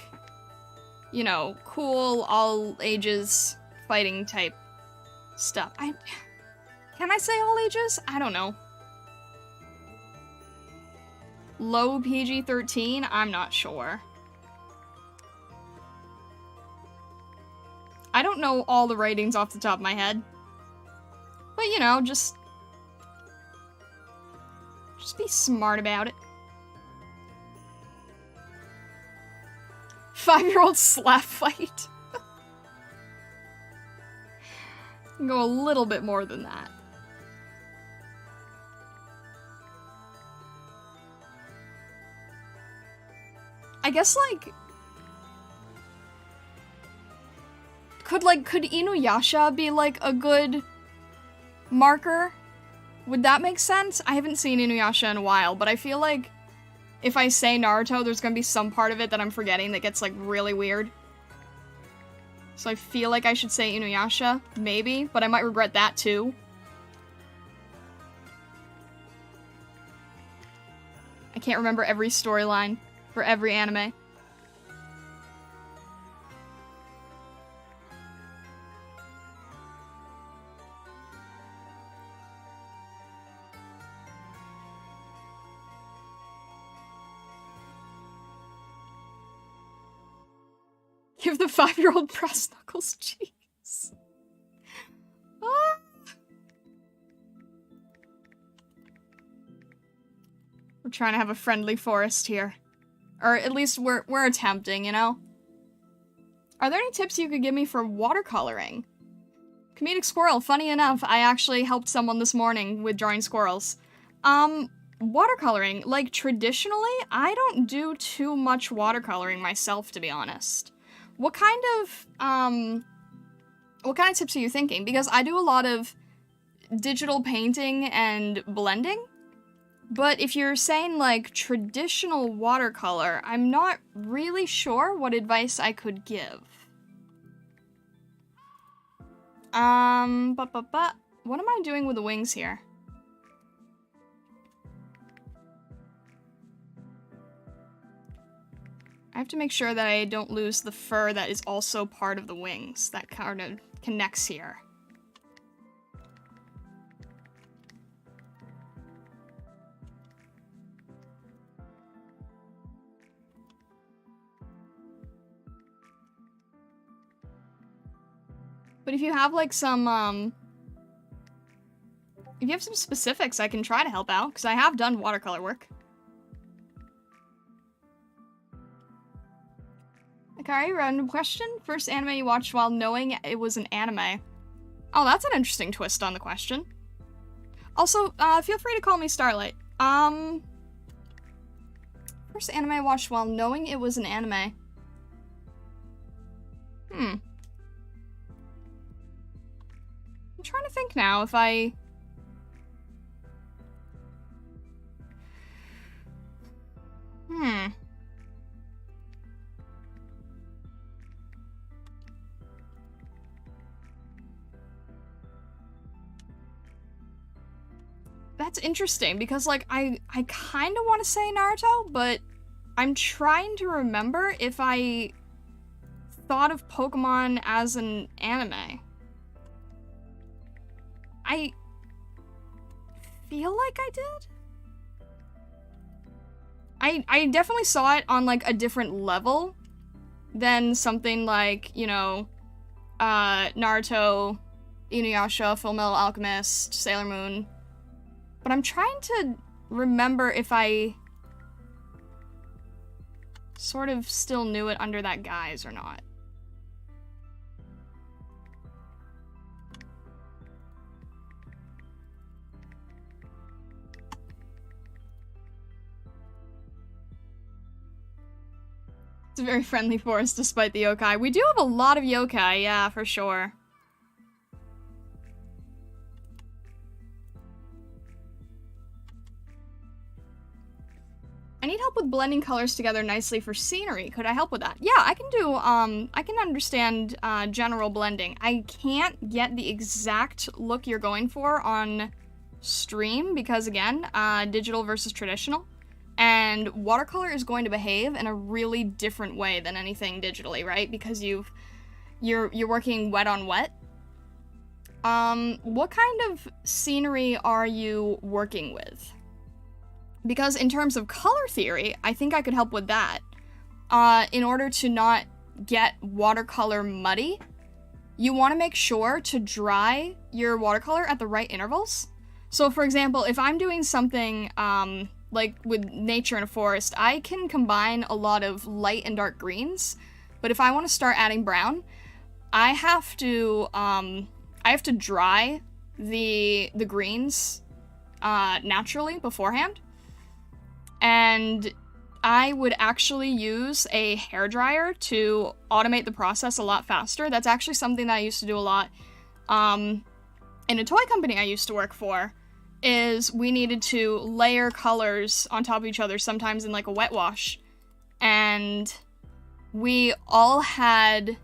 S1: you know, cool, all ages fighting type stuff. Can I say all ages? I don't know. Low PG-13? I'm not sure. I don't know all the ratings off the top of my head. But, you know, just be smart about it. 5-year-old slap fight. Go a little bit more than that. I guess, like, could Inuyasha be, like, a good marker? Would that make sense? I haven't seen Inuyasha in a while, but I feel like if I say Naruto, there's gonna be some part of it that I'm forgetting that gets, like, really weird. So I feel like I should say Inuyasha, maybe, but I might regret that too. I can't remember every storyline for every anime. Give the 5-year-old brass knuckles cheese. Ah. We're trying to have a friendly forest here. Or at least we're attempting, you know? Are there any tips you could give me for watercoloring? Comedic squirrel, funny enough, I actually helped someone this morning with drawing squirrels. Watercoloring, like, traditionally, I don't do too much watercoloring myself, to be honest. What kind of tips are you thinking? Because I do a lot of digital painting and blending, but if you're saying, like, traditional watercolor, I'm not really sure what advice I could give. What am I doing with the wings here? I have to make sure that I don't lose the fur that is also part of the wings. That kind of connects here. But if you have, like, some, if you have some specifics, I can try to help out, because I have done watercolor work. Akari, random question. First anime you watched while knowing it was an anime. Oh, that's an interesting twist on the question. Also, feel free to call me Starlight. First anime I watched while knowing it was an anime. I'm trying to think now if I... That's interesting, because, like, I kind of want to say Naruto, but I'm trying to remember if I thought of Pokemon as an anime. I feel like I did? I definitely saw it on, like, a different level than something like, you know, Naruto, Inuyasha, Fullmetal Alchemist, Sailor Moon. But I'm trying to remember if I sort of still knew it under that guise or not. It's a very friendly forest despite the yokai. We do have a lot of yokai, yeah, for sure. I need help with blending colors together nicely for scenery. Could I help with that? Yeah, I can do, I can understand, general blending. I can't get the exact look you're going for on stream because, again, digital versus traditional. And watercolor is going to behave in a really different way than anything digitally, right? Because you're working wet on wet. What kind of scenery are you working with? Because in terms of color theory, I think I could help with that. In order to not get watercolor muddy, you want to make sure to dry your watercolor at the right intervals. So for example, if I'm doing something like with nature in a forest, I can combine a lot of light and dark greens, but if I want to start adding brown, I have to dry the greens naturally beforehand. And I would actually use a hairdryer to automate the process a lot faster. That's actually something that I used to do a lot in a toy company I used to work for, is we needed to layer colors on top of each other, sometimes in like a wet wash. And we all had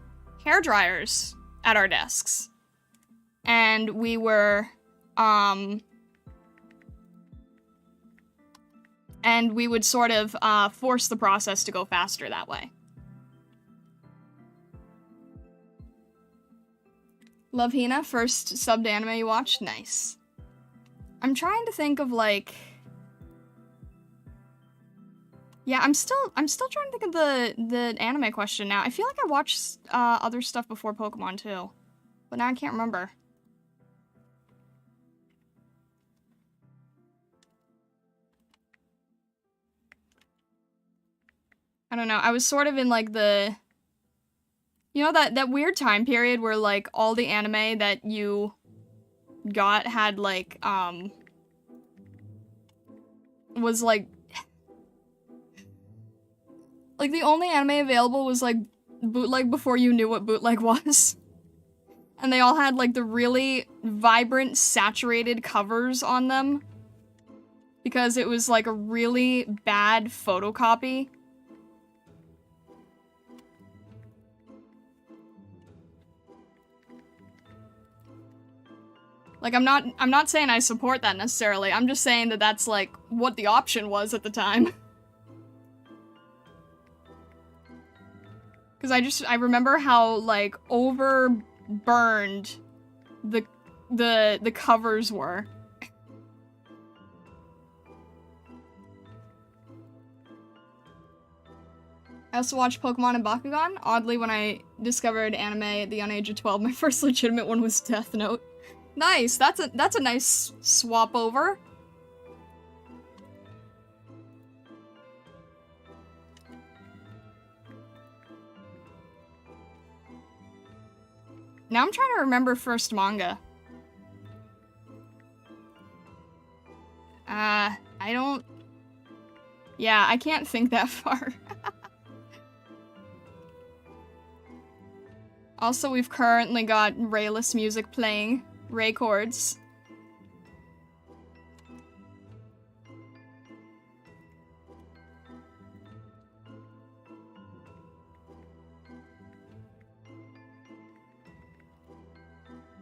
S1: hairdryers at our desks. And we were, and we would sort of force the process to go faster that way. Love Hina, first subbed anime you watched? Nice. I'm trying to think of like... Yeah, I'm still trying to think of the anime question now. I feel like I watched other stuff before Pokemon too, but now I can't remember. I don't know, I was sort of in like the... You know that weird time period where like all the anime that you got had like, was like the only anime available was like bootleg before you knew what bootleg was. And they all had like the really vibrant, saturated covers on them. Because it was like a really bad photocopy. Like, I'm not saying I support that necessarily. I'm just saying that that's, like, what the option was at the time. Because I remember how, like, overburned the covers were. I also watched Pokemon and Bakugan. Oddly, when I discovered anime at the young age of 12, my first legitimate one was Death Note. Nice, that's a nice swap over. Now I'm trying to remember first manga. I don't... Yeah, I can't think that far. Also, we've currently got Rayless music playing. Ray chords.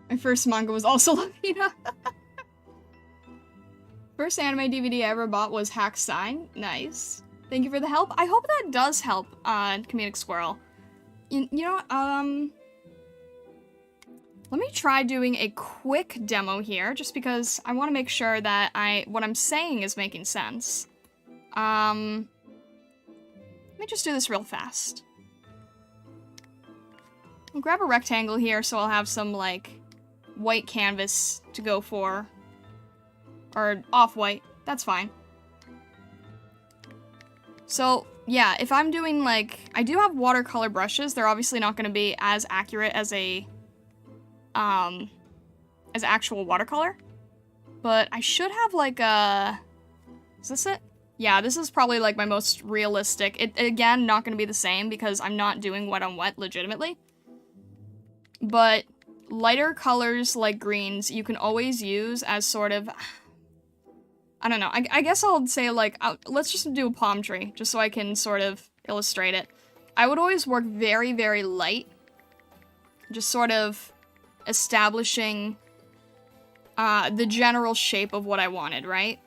S1: My first manga was also Lavina. First anime DVD I ever bought was Hack Sign. Nice. Thank you for the help. I hope that does help, Comedic Squirrel. You know, let me try doing a quick demo here, just because I want to make sure that what I'm saying is making sense. Let me just do this real fast. I'll grab a rectangle here so I'll have some, like, white canvas to go for. Or off-white. That's fine. So, yeah, if I'm doing, like... I do have watercolor brushes. They're obviously not going to be as accurate as a... as actual watercolor. But I should have, like, a... Is this it? Yeah, this is probably, like, my most realistic. It, again, not going to be the same because I'm not doing wet on wet legitimately. But lighter colors like greens you can always use as sort of... I don't know. I guess I'll say, like, let's just do a palm tree, just so I can sort of illustrate it. I would always work very, very light. Just sort of establishing the general shape of what I wanted, right?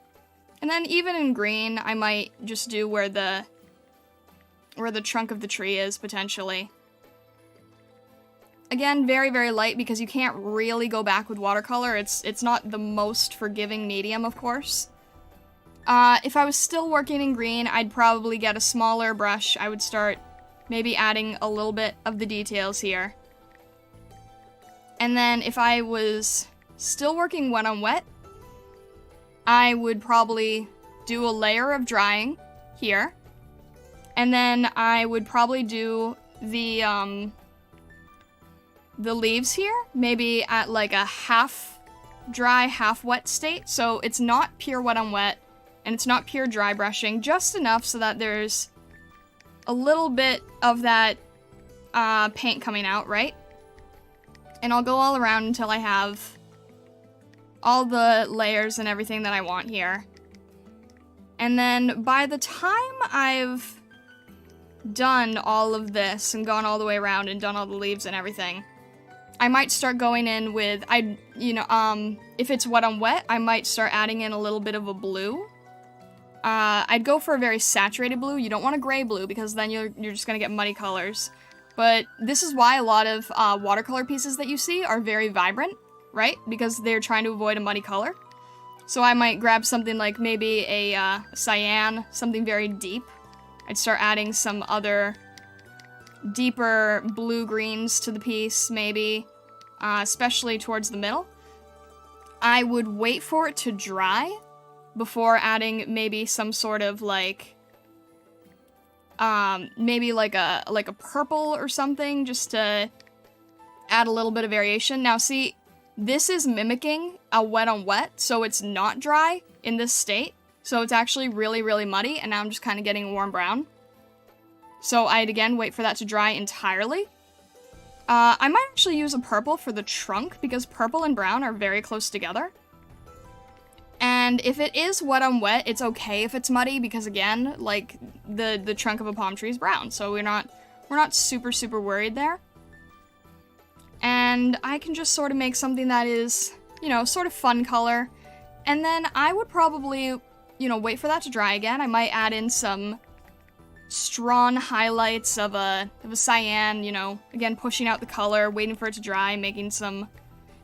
S1: And then even in green, I might just do where the trunk of the tree is, potentially. Again, very, very light, because you can't really go back with watercolor. It's not the most forgiving medium, of course. If I was still working in green, I'd probably get a smaller brush. I would start maybe adding a little bit of the details here. And then if I was still working wet on wet, I would probably do a layer of drying here. And then I would probably do the leaves here, maybe at like a half dry, half wet state. So it's not pure wet on wet, and it's not pure dry brushing, just enough so that there's a little bit of that paint coming out, right? And I'll go all around until I have all the layers and everything that I want here. And then by the time I've done all of this and gone all the way around and done all the leaves and everything, I might start going in with, if it's wet on wet, I might start adding in a little bit of a blue. I'd go for a very saturated blue. You don't want a gray blue because then you're just gonna get muddy colors. But this is why a lot of watercolor pieces that you see are very vibrant, right? Because they're trying to avoid a muddy color. So I might grab something like maybe a cyan, something very deep. I'd start adding some other deeper blue-greens to the piece, maybe, especially towards the middle. I would wait for it to dry before adding maybe some sort of like, maybe like a purple or something, just to add a little bit of variation. Now see, this is mimicking a wet on wet, so it's not dry in this state. So it's actually really, really muddy, and now I'm just kind of getting a warm brown. So I'd again wait for that to dry entirely. I might actually use a purple for the trunk, because purple and brown are very close together. And if it is wet on wet, it's okay if it's muddy, because again, like, the trunk of a palm tree is brown, so we're not super, super worried there. And I can just sort of make something that is, you know, sort of fun color. And then I would probably, you know, wait for that to dry again. I might add in some strong highlights of a cyan, you know, again, pushing out the color, waiting for it to dry, making some,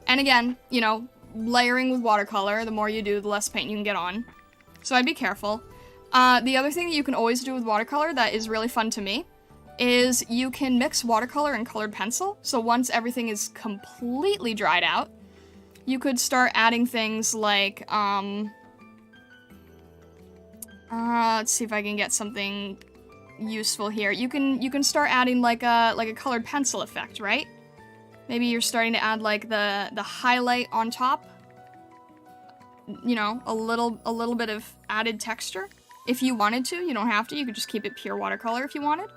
S1: and again, you know, layering with watercolor. The more you do, the less paint you can get on. So I'd be careful. The other thing that you can always do with watercolor that is really fun to me is you can mix watercolor and colored pencil. So once everything is completely dried out, you could start adding things like, let's see if I can get something useful here. You can start adding like a colored pencil effect, right? Maybe you're starting to add like the highlight on top. You know, a little bit of added texture. If you wanted to, you don't have to. You could just keep it pure watercolor if you wanted.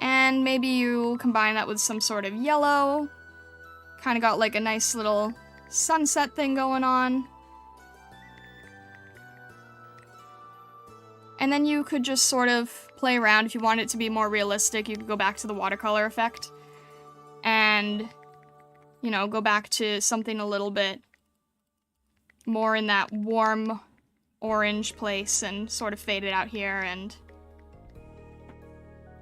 S1: And maybe you combine that with some sort of yellow. Kind of got like a nice little sunset thing going on. And then you could just sort of play around. If you want it to be more realistic, you could go back to the watercolor effect. And, you know, go back to something a little bit more in that warm orange place and sort of fade it out here. And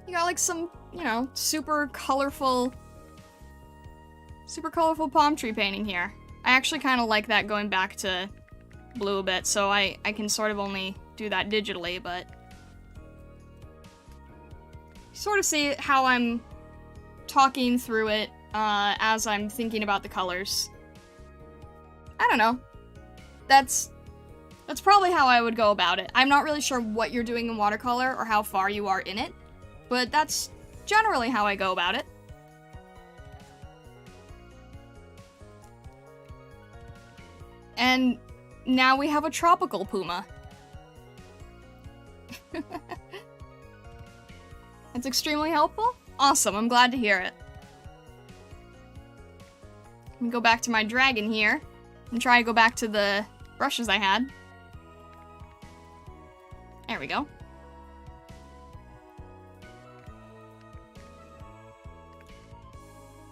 S1: you got like some, you know, super colorful palm tree painting here. I actually kind of like that going back to blue a bit, so I can sort of only do that digitally, but you sort of see how I'm talking through it as I'm thinking about the colors. I don't know. That's probably how I would go about it. I'm not really sure what you're doing in watercolor or how far you are in it, but that's generally how I go about it. And now we have a tropical puma. It's extremely helpful? Awesome, I'm glad to hear it. Let me go back to my dragon here and try to go back to the brushes I had. There we go.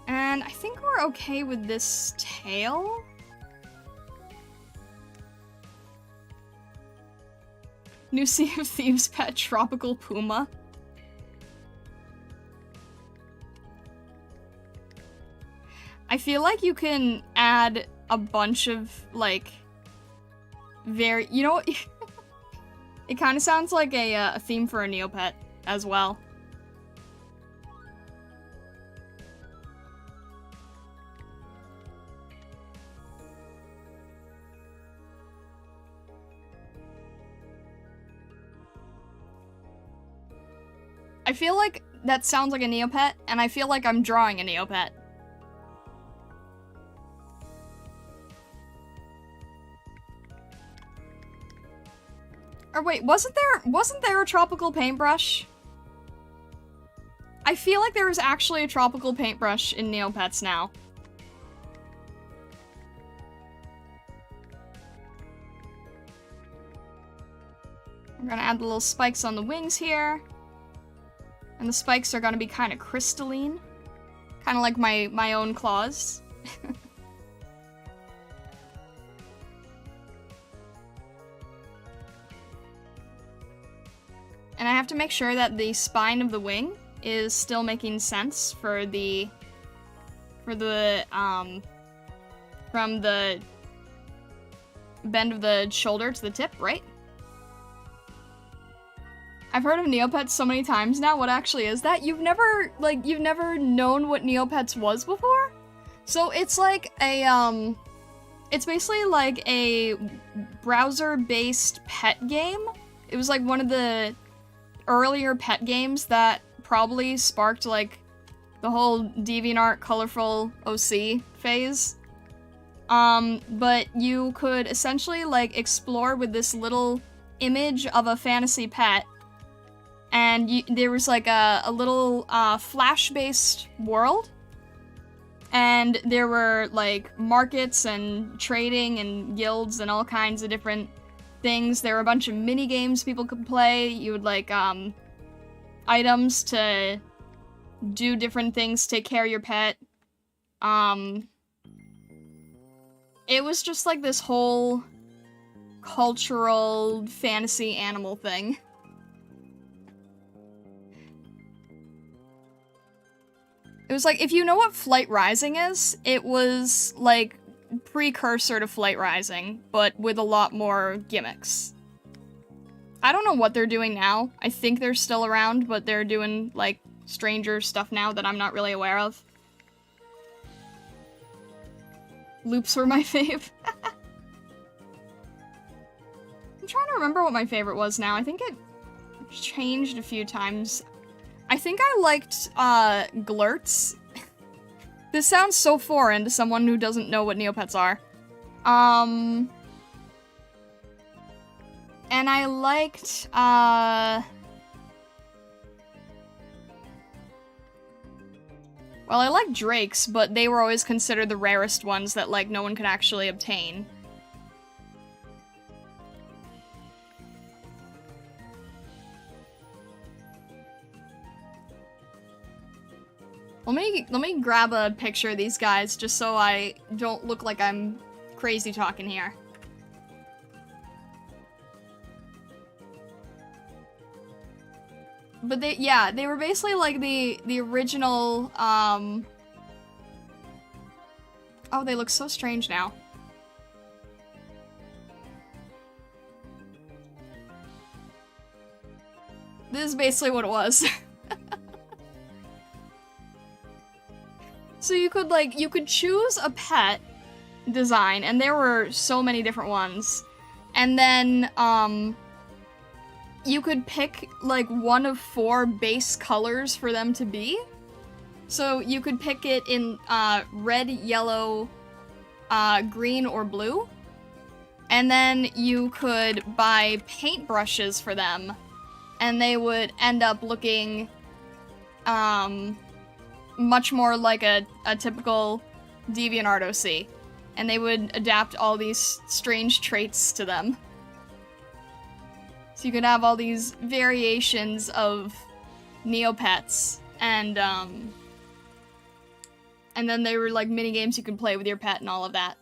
S1: And I think we're okay with this tail. New Sea of Thieves pet tropical puma. I feel like you can add a bunch of, like, you know what? It kind of sounds like a theme for a Neopet as well. I feel like that sounds like a Neopet, and I feel like I'm drawing a Neopet. Or wait, wasn't there a tropical paintbrush? I feel like there was actually a tropical paintbrush in Neopets now. I'm gonna add the little spikes on the wings here. And the spikes are gonna be kind of crystalline. Kind of like my own claws. And I have to make sure that the spine of the wing is still making sense from the bend of the shoulder to the tip, right? I've heard of Neopets so many times now. What actually is that? You've never known what Neopets was before? So it's like a, it's basically like a browser-based pet game. It was like one of the earlier pet games that probably sparked like the whole DeviantArt colorful OC phase. But you could essentially like explore with this little image of a fantasy pet, and there was like a little Flash-based world, and there were like markets and trading and guilds and all kinds of different things. There were a bunch of mini games people could play. You would like items to do different things, take care of your pet. It was just like this whole cultural fantasy animal thing. It was like, if you know what Flight Rising is, it was like precursor to Flight Rising, but with a lot more gimmicks. I don't know what they're doing now. I think they're still around, but they're doing like stranger stuff now that I'm not really aware of. Loops were my fave. I'm trying to remember what my favorite was now. I think it changed a few times. I think I liked Glurts. This sounds so foreign to someone who doesn't know what Neopets are. And I liked, well, I liked Drakes, but they were always considered the rarest ones that, like, no one could actually obtain. Let me grab a picture of these guys just so I don't look like I'm crazy talking here. But they were basically like the original, oh, they look so strange now. This is basically what it was. So you could choose a pet design, and there were so many different ones. And then, you could pick, like, one of 4 base colors for them to be. So you could pick it in, red, yellow, green, or blue. And then you could buy paintbrushes for them, and they would end up looking, much more like a typical DeviantArt OC. And they would adapt all these strange traits to them. So you could have all these variations of Neopets, and then they were like mini-games you could play with your pet and all of that.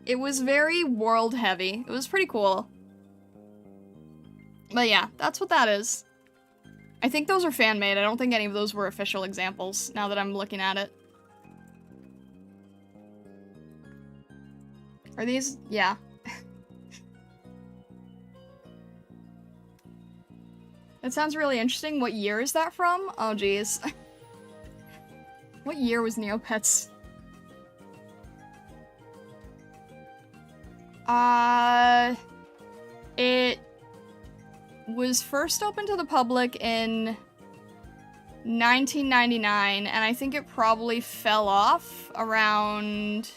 S1: It was very world-heavy. It was pretty cool. But yeah, that's what that is. I think those are fan-made. I don't think any of those were official examples, now that I'm looking at it. Are these? Yeah. That sounds really interesting. What year is that from? Oh, geez. What year was Neopets? It was first open to the public in 1999, and I think it probably fell off around,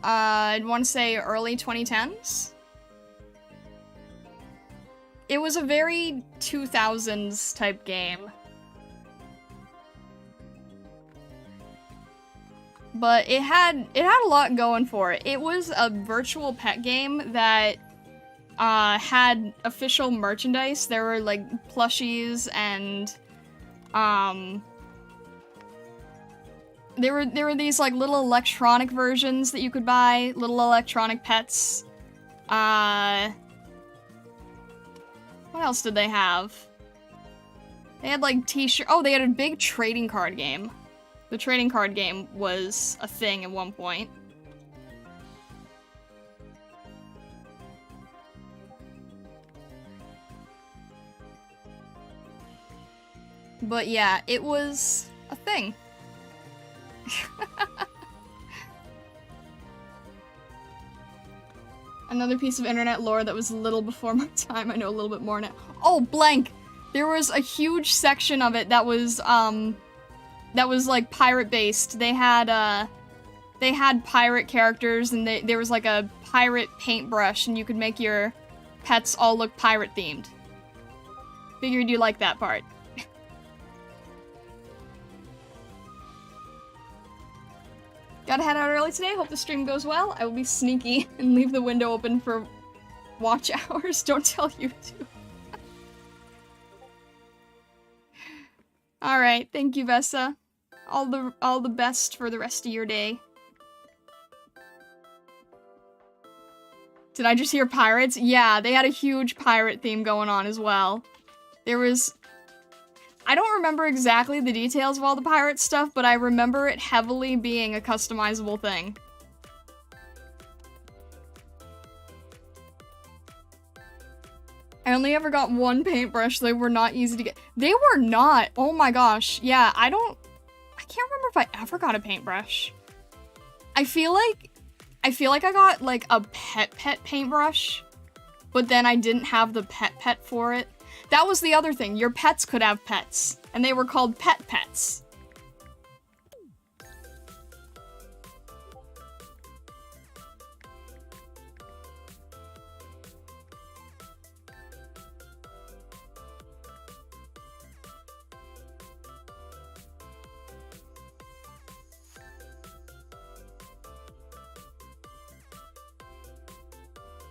S1: I'd want to say early 2010s. It was a very 2000s type game. But it had a lot going for it. It was a virtual pet game that had official merchandise. There were like plushies and there were these like little electronic versions that you could buy, little electronic pets. What else did they have? They had like t-shirt. Oh, they had a big trading card game. The trading card game was a thing at one point. But yeah, it was a thing. Another piece of internet lore that was a little before my time. I know a little bit more now. Oh, blank! There was a huge section of it that was like pirate-based. They had pirate characters, and there was like a pirate paintbrush, and you could make your pets all look pirate-themed. Figured you like that part. Gotta head out early today. Hope the stream goes well. I will be sneaky and leave the window open for watch hours. Don't tell YouTube. Alright, thank you, Vessa. All the best for the rest of your day. Did I just hear pirates? Yeah, they had a huge pirate theme going on as well. There was... I don't remember exactly the details of all the pirate stuff, but I remember it heavily being a customizable thing. I only ever got one paintbrush. They were not easy to get. They were not. Oh my gosh. Yeah, I can't remember if I ever got a paintbrush. I feel like I got like a pet paintbrush, but then I didn't have the pet for it. That was the other thing. Your pets could have pets, and they were called pets.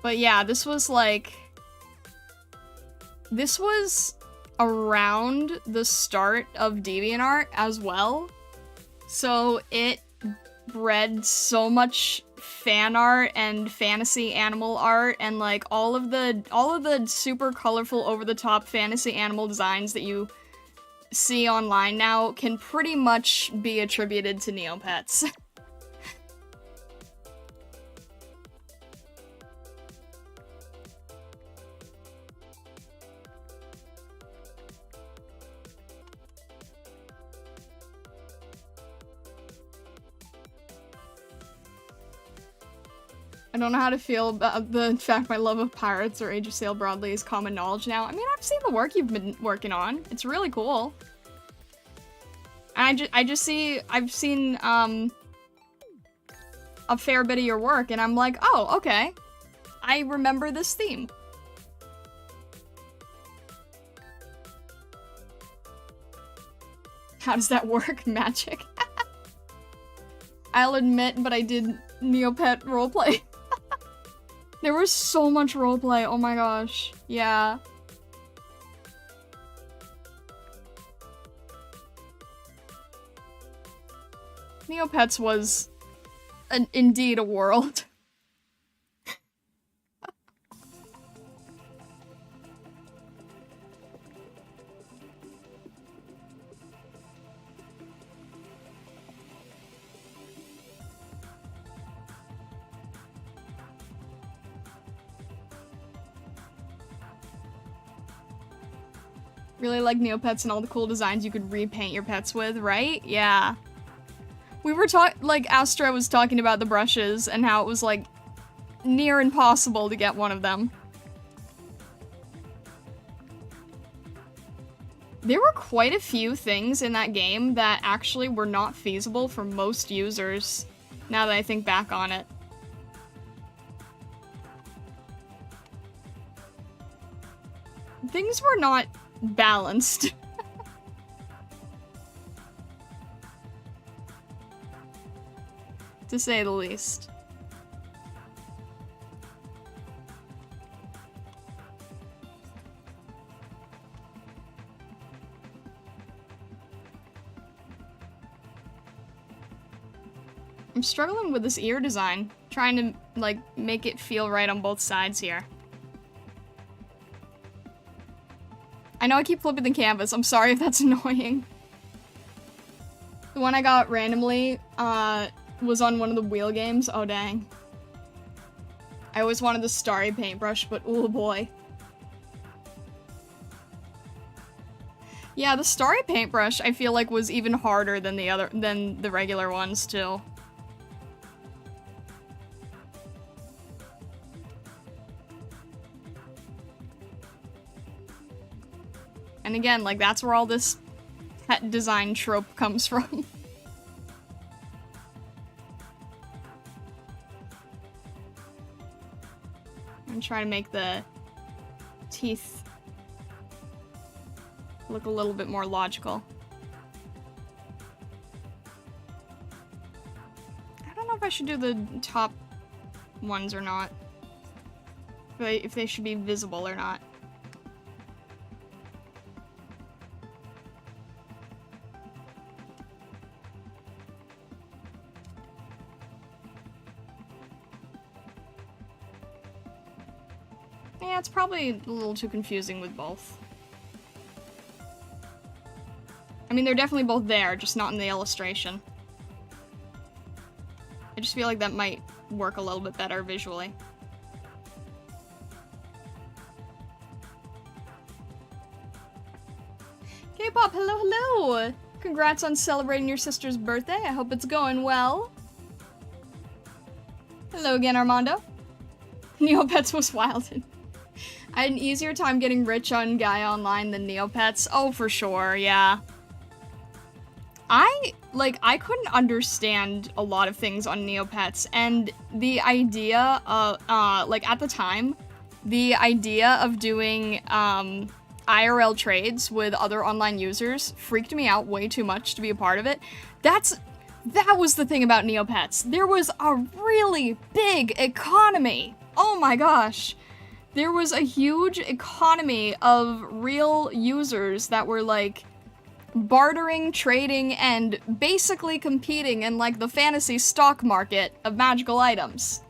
S1: But yeah, this was around the start of DeviantArt as well. So it bred so much fan art and fantasy animal art, and like all of the super colorful over-the-top fantasy animal designs that you see online now can pretty much be attributed to Neopets. don't know how to feel about the fact my love of pirates or Age of Sail broadly is common knowledge now. I mean, I've seen the work you've been working on. It's really cool. And I've seen, a fair bit of your work, and I'm like, oh, okay. I remember this theme. How does that work? Magic? I'll admit, but I did Neopet roleplay. There was so much roleplay, oh my gosh. Yeah. Neopets was indeed a world. Really like Neopets and all the cool designs you could repaint your pets with, right? Yeah. We were like, Astra was talking about the brushes and how it was, like, near impossible to get one of them. There were quite a few things in that game that actually were not feasible for most users, now that I think back on it. Things were not balanced. To say the least. I'm struggling with this ear design, trying to, like, make it feel right on both sides here. I know I keep flipping the canvas, I'm sorry if that's annoying. The one I got randomly, was on one of the wheel games. Oh, dang. I always wanted the starry paintbrush, but oh boy. Yeah, the starry paintbrush, I feel like, was even harder than the regular ones, too. And again, like, that's where all this pet design trope comes from. I'm trying to make the teeth look a little bit more logical. I don't know if I should do the top ones or not. If they should be visible or not. Yeah, it's probably a little too confusing with both. I mean, they're definitely both there, just not in the illustration. I just feel like that might work a little bit better visually. K-pop, hello, hello! Congrats on celebrating your sister's birthday. I hope it's going well. Hello again, Armando. Neopets was wildin'. I had an easier time getting rich on Gaia Online than Neopets. Oh, for sure, yeah. I couldn't understand a lot of things on Neopets, and the idea of, like, at the time, the idea of doing, IRL trades with other online users freaked me out way too much to be a part of it. That was the thing about Neopets. There was a really big economy. Oh my gosh. There was a huge economy of real users that were, like, bartering, trading, and basically competing in, like, the fantasy stock market of magical items.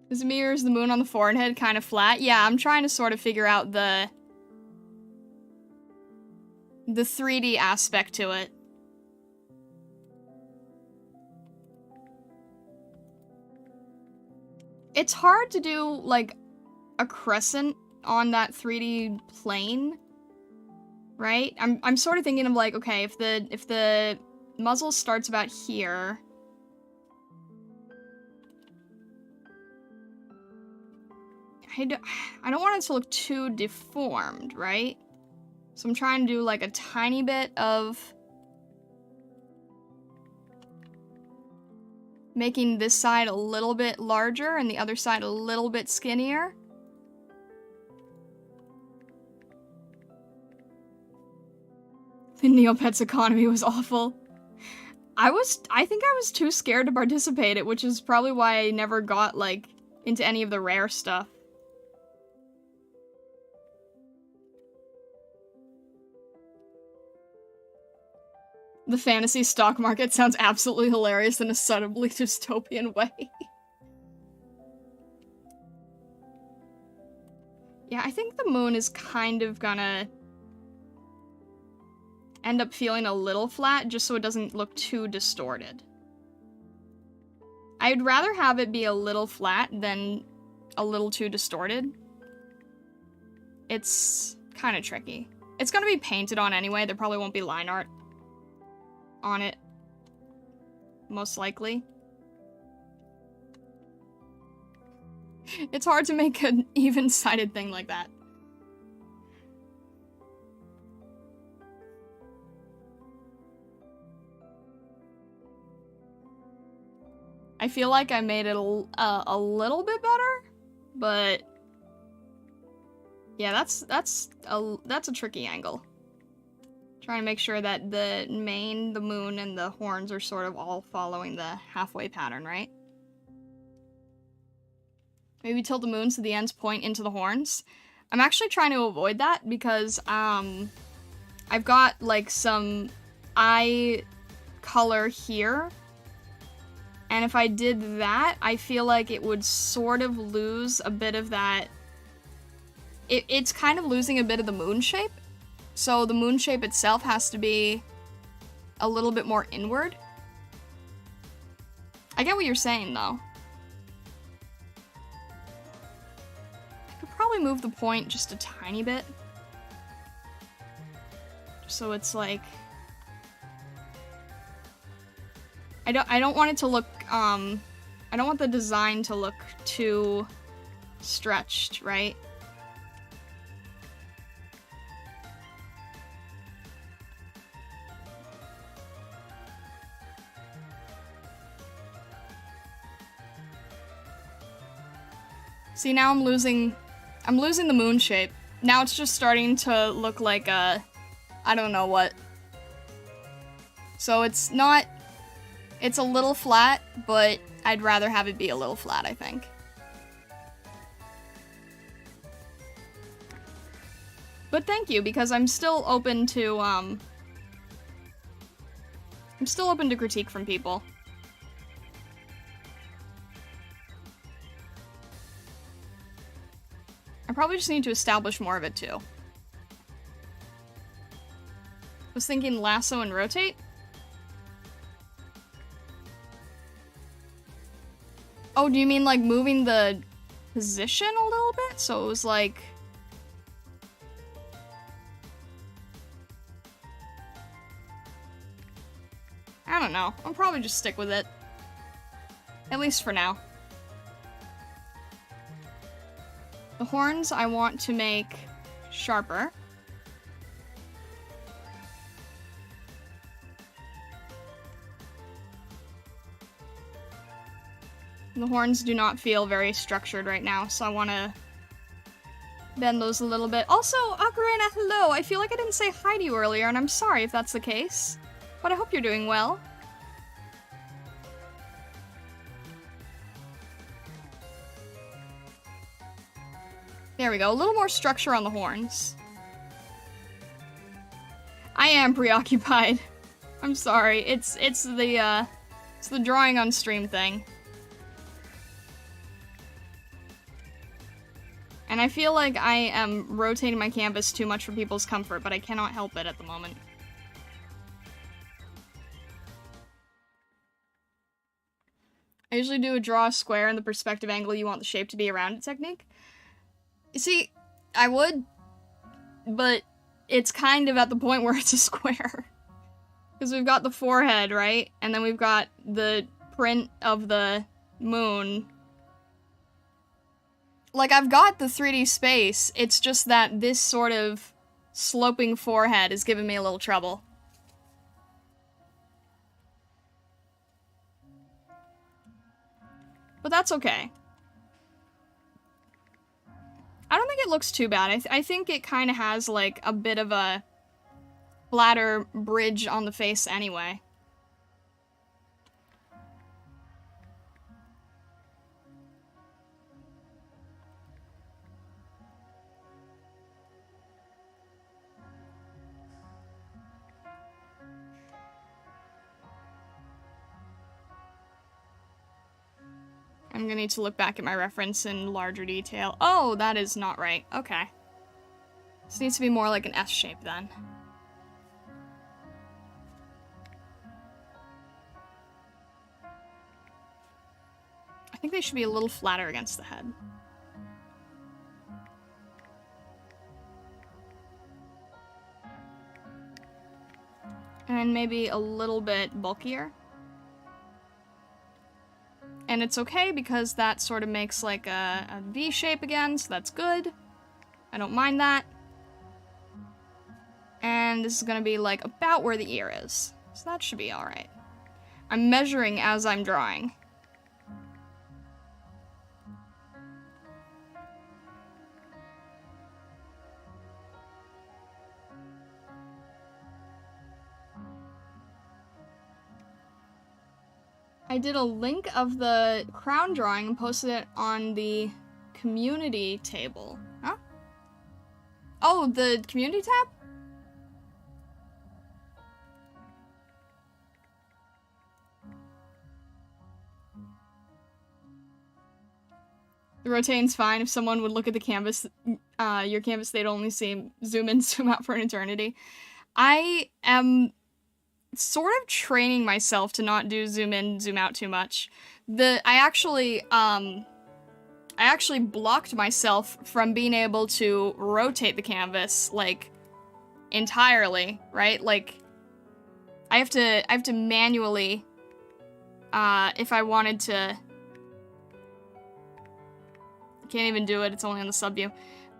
S1: Is mirrors the moon on the forehead kind of flat? Yeah, I'm trying to sort of figure out the 3D aspect to it. It's hard to do, like, a crescent on that 3D plane, right? I'm sort of thinking of, like, okay, if the muzzle starts about here... I don't want it to look too deformed, right? So I'm trying to do, like, a tiny bit of... making this side a little bit larger and the other side a little bit skinnier. The Neopets economy was awful. I think I was too scared to participate, which is probably why I never got, like, into any of the rare stuff. The fantasy stock market sounds absolutely hilarious in a subtly dystopian way. Yeah, I think the moon is kind of gonna end up feeling a little flat just so it doesn't look too distorted. I'd rather have it be a little flat than a little too distorted. It's kind of tricky. It's gonna be painted on anyway, there probably won't be line art on it, most likely. It's hard to make an even-sided thing like that. I feel like I made it a little bit better, but yeah, that's a tricky angle. Trying to make sure that the mane, the moon, and the horns are sort of all following the halfway pattern, right? Maybe tilt the moon so the ends point into the horns. I'm actually trying to avoid that because I've got like some eye color here. And if I did that, I feel like it would sort of lose a bit of that. It's kind of losing a bit of the moon shape. So the moon shape itself has to be a little bit more inward. I get what you're saying, though. I could probably move the point just a tiny bit. Just so it's like... I don't want it to look, I don't want the design to look too stretched, right? See, now I'm losing the moon shape. Now it's just starting to look like a, I don't know what. So it's not, it's a little flat, but I'd rather have it be a little flat, I think. But thank you, because I'm still open to critique from people. I probably just need to establish more of it, too. I was thinking lasso and rotate. Oh, do you mean, like, moving the position a little bit? So it was, like... I don't know. I'll probably just stick with it. At least for now. The horns I want to make sharper. The horns do not feel very structured right now, so I want to bend those a little bit. Also, Ocarina, hello! I feel like I didn't say hi to you earlier, and I'm sorry if that's the case. But I hope you're doing well. There we go, a little more structure on the horns. I am preoccupied. I'm sorry, it's the drawing on stream thing. And I feel like I am rotating my canvas too much for people's comfort, but I cannot help it at the moment. I usually do a draw a square in the perspective angle you want the shape to be around it technique. You see, I would, but it's kind of at the point where it's a square. Because we've got the forehead, right? And then we've got the print of the moon. Like, I've got the 3D space, it's just that this sort of sloping forehead is giving me a little trouble. But that's okay. I don't think it looks too bad. I think it kind of has, like, a bit of a flatter bridge on the face anyway. I'm gonna need to look back at my reference in larger detail. Oh, that is not right. Okay. This needs to be more like an S shape then. I think they should be a little flatter against the head. And maybe a little bit bulkier. And it's okay because that sort of makes like a V shape again, so that's good. I don't mind that. And this is gonna be like about where the ear is. So that should be alright. I'm measuring as I'm drawing. I did a link of the crown drawing and posted it on the community table. Huh? Oh, the community tab? The rotating's fine. If someone would look at the canvas, your canvas, they'd only see zoom in, zoom out for an eternity. I am sort of training myself to not do zoom in, zoom out too much. I actually blocked myself from being able to rotate the canvas, like, entirely, right? Like, I have to manually, if I wanted to, can't even do it, it's only on the sub view.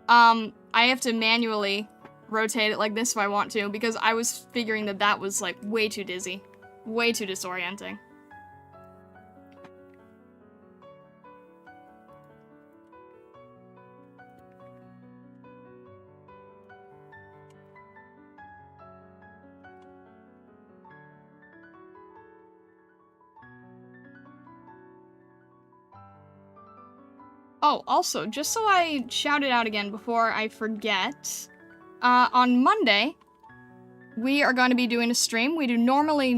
S1: I have to manually rotate it like this if I want to, because I was figuring that that was, like, way too dizzy. Way too disorienting. Oh, also, just so I shout it out again before I forget, on Monday, we are going to be doing a stream. We normally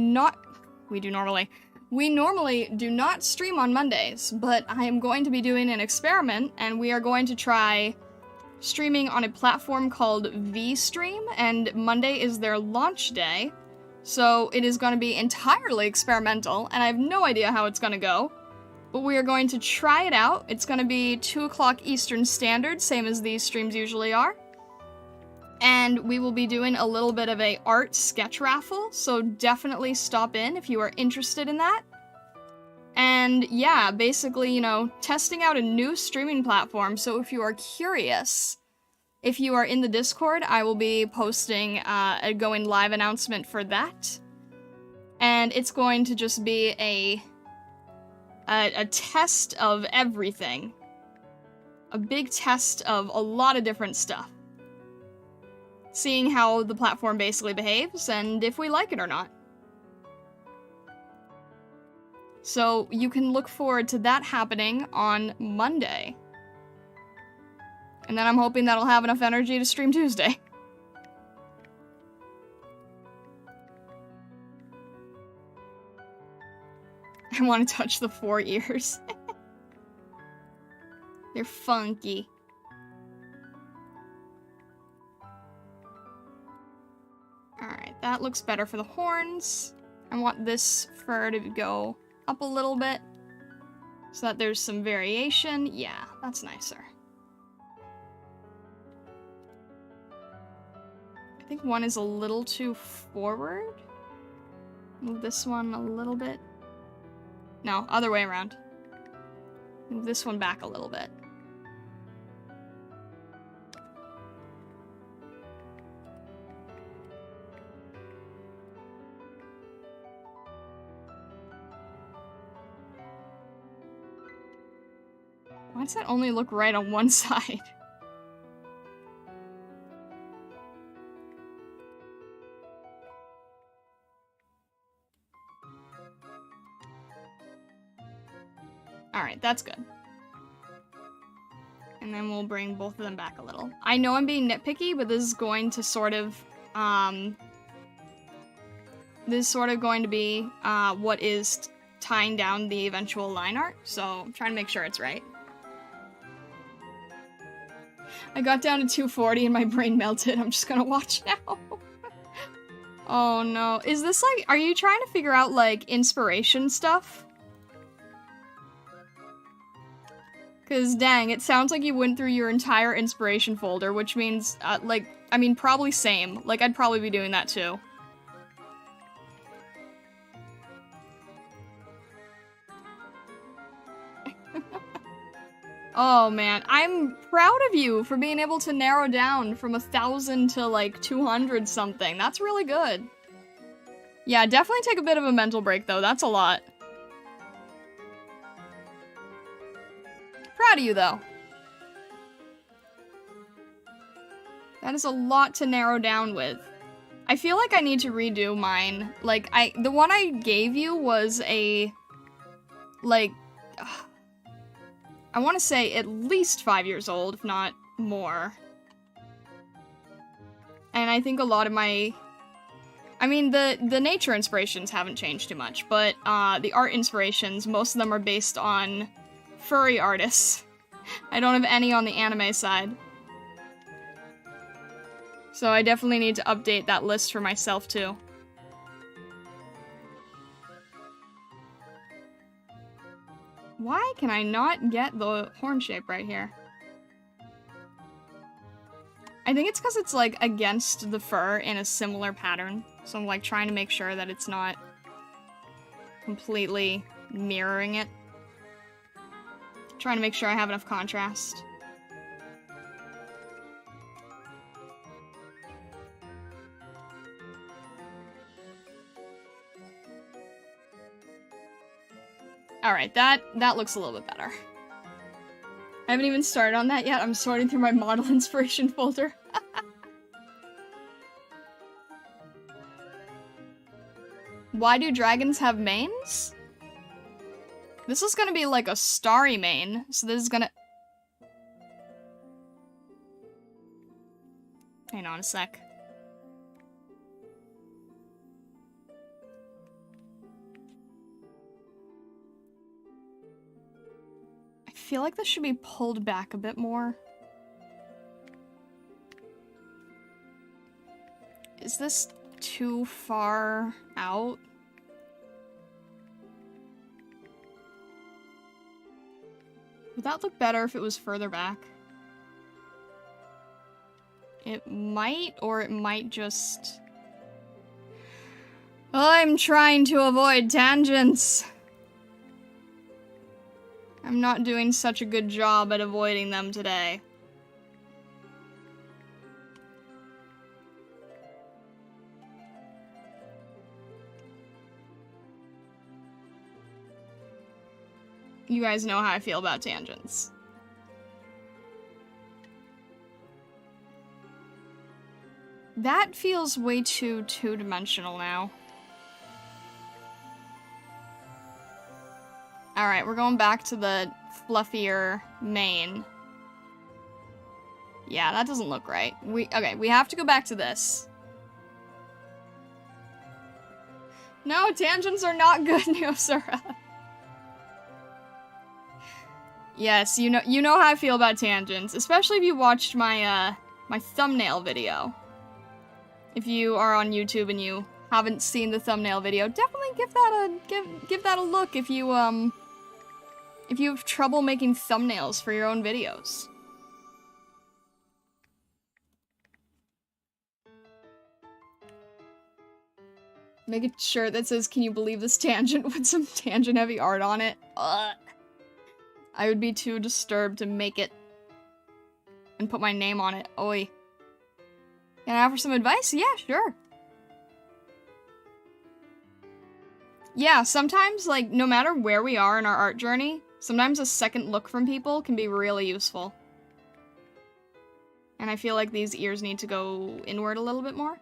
S1: do not stream on Mondays, but I am going to be doing an experiment, and we are going to try streaming on a platform called Vstream, and Monday is their launch day, so it is going to be entirely experimental, and I have no idea how it's going to go. But we are going to try it out. It's going to be 2 o'clock Eastern Standard, same as these streams usually are. And we will be doing a little bit of a art sketch raffle, so definitely stop in if you are interested in that. And yeah, basically, you know, testing out a new streaming platform, so if you are curious, if you are in the Discord, I will be posting a going live announcement for that. And it's going to just be a test of everything. A big test of a lot of different stuff. Seeing how the platform basically behaves, and if we like it or not. So you can look forward to that happening on Monday. And then I'm hoping that'll have enough energy to stream Tuesday. I want to touch the 4 ears. They're funky. Alright, that looks better for the horns. I want this fur to go up a little bit. So that there's some variation. Yeah, that's nicer. I think one is a little too forward. Move this one a little bit. No, other way around. Move this one back a little bit. Why does that only look right on one side? Alright, that's good. And then we'll bring both of them back a little. I know I'm being nitpicky, but this is going to sort of, this is sort of going to be, what is tying down the eventual line art, so I'm trying to make sure it's right. I got down to 240 and my brain melted. I'm just gonna watch now. Oh no. Is this like, are you trying to figure out like inspiration stuff? Cause dang, it sounds like you went through your entire inspiration folder, which means, like, I mean, probably same. Like, I'd probably be doing that too. Oh man, I'm proud of you for being able to narrow down from 1,000 to like 200 something. That's really good. Yeah, definitely take a bit of a mental break though, that's a lot. Proud of you though. That is a lot to narrow down with. I feel like I need to redo mine. Like, the one I gave you was a, like, I want to say at least 5 years old, if not more. And I think a lot of my... I mean, the nature inspirations haven't changed too much, but the art inspirations, most of them are based on furry artists. I don't have any on the anime side. So I definitely need to update that list for myself, too. Why can I not get the horn shape right here? I think it's because it's, like, against the fur in a similar pattern. So I'm, like, trying to make sure that it's not completely mirroring it. Trying to make sure I have enough contrast. Alright, that looks a little bit better. I haven't even started on that yet. I'm sorting through my model inspiration folder. Why do dragons have manes? This is gonna be like a starry mane, so this is gonna... Hang on a sec. I feel like this should be pulled back a bit more. Is this too far out? Would that look better if it was further back? It might, or it might just... I'm trying to avoid tangents! I'm not doing such a good job at avoiding them today. You guys know how I feel about tangents. That feels way too two-dimensional now. Alright, we're going back to the fluffier mane. Yeah, that doesn't look right. Okay, we have to go back to this. No, tangents are not good, Neosura. Yes, you know how I feel about tangents, especially if you watched my my thumbnail video. If you are on YouTube and you haven't seen the thumbnail video, definitely give that a look if If you have trouble making thumbnails for your own videos. Make a shirt that says, "Can you believe this tangent?" with some tangent-heavy art on it. Ugh. I would be too disturbed to make it and put my name on it. Oi. Can I offer some advice? Yeah, sure. Yeah, sometimes, like, no matter where we are in our art journey, sometimes a second look from people can be really useful. And I feel like these ears need to go inward a little bit more.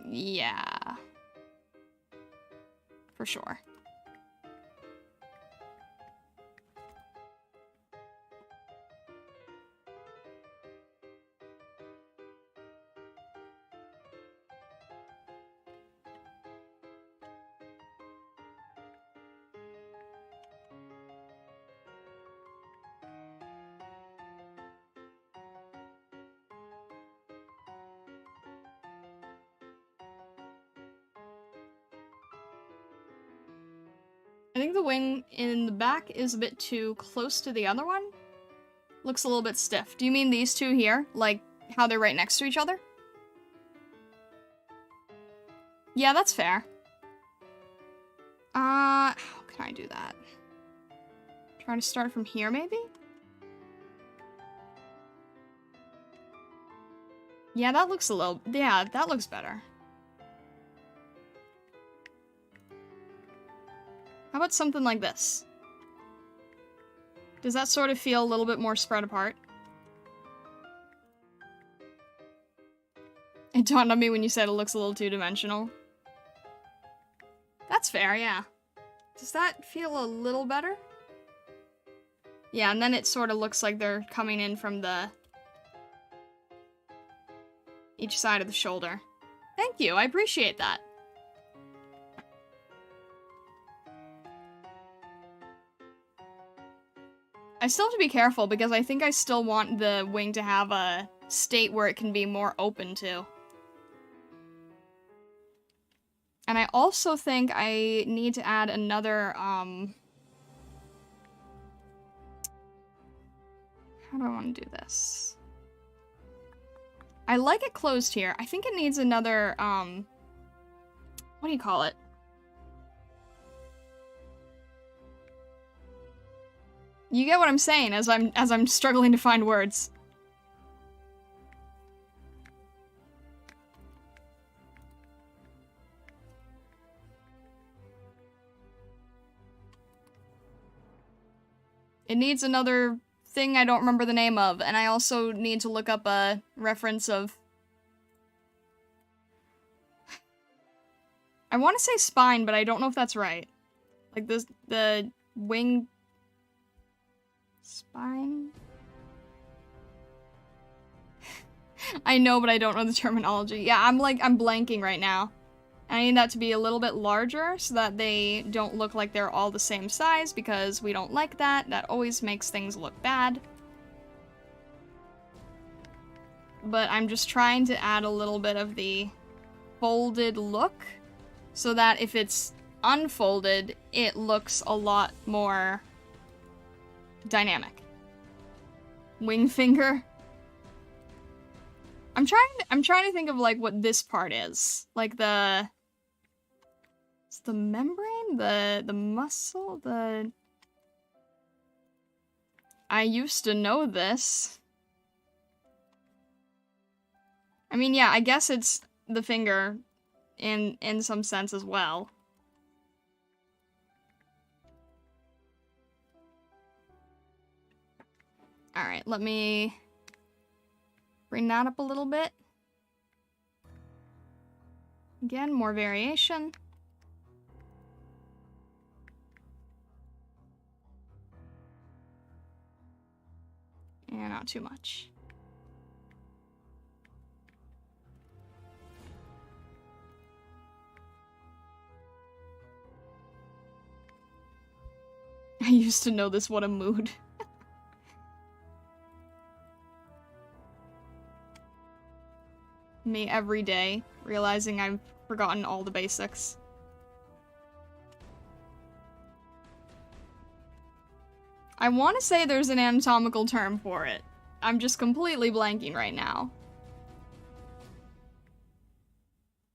S1: Yeah. For sure. I think the wing in the back is a bit too close to the other one. Looks a little bit stiff. Do you mean these two here? Like, how they're right next to each other? Yeah, that's fair. How can I do that? Try to start from here, maybe? Yeah, that looks a little... Yeah, that looks better. How about something like this? Does that sort of feel a little bit more spread apart? It dawned on me when you said it looks a little two-dimensional. That's fair, yeah. Does that feel a little better? Yeah, and then it sort of looks like they're coming in from the... each side of the shoulder. Thank you, I appreciate that. I still have to be careful because I think I still want the wing to have a state where it can be more open to. And I also think I need to add another, how do I want to do this? I like it closed here. I think it needs another, what do you call it? You get what I'm saying as I'm struggling to find words. It needs another thing I don't remember the name of, and I also need to look up a reference of... I want to say spine, but I don't know if that's right. Like the wing... Spine? I know, but I don't know the terminology. Yeah, I'm blanking right now. And I need that to be a little bit larger so that they don't look like they're all the same size, because we don't like that. That always makes things look bad. But I'm just trying to add a little bit of the folded look so that if it's unfolded, it looks a lot more dynamic. Wing finger. I'm trying to think of like what this part is. Like it's the membrane, the muscle, I used to know this. I mean, yeah, I guess it's the finger in some sense as well. Alright, let me bring that up a little bit. Again, more variation. And not too much. I used to know this, what a mood. Me every day, realizing I've forgotten all the basics. I want to say there's an anatomical term for it. I'm just completely blanking right now.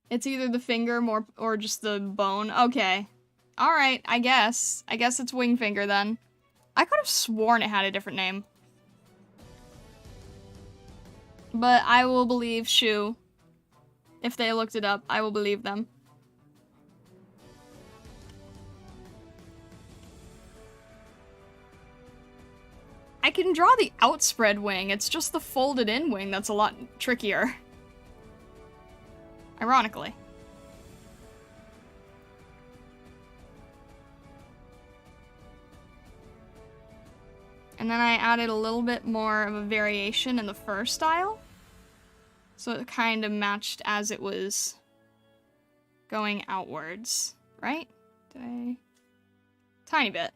S1: It's either the finger or just the bone. Okay. Alright, I guess. I guess it's wing finger then. I could have sworn it had a different name. But I will believe Shu. If they looked it up, I will believe them. I can draw the outspread wing, it's just the folded in wing that's a lot trickier. Ironically. And then I added a little bit more of a variation in the fur style. So it kind of matched as it was going outwards, right? Did I? Tiny bit.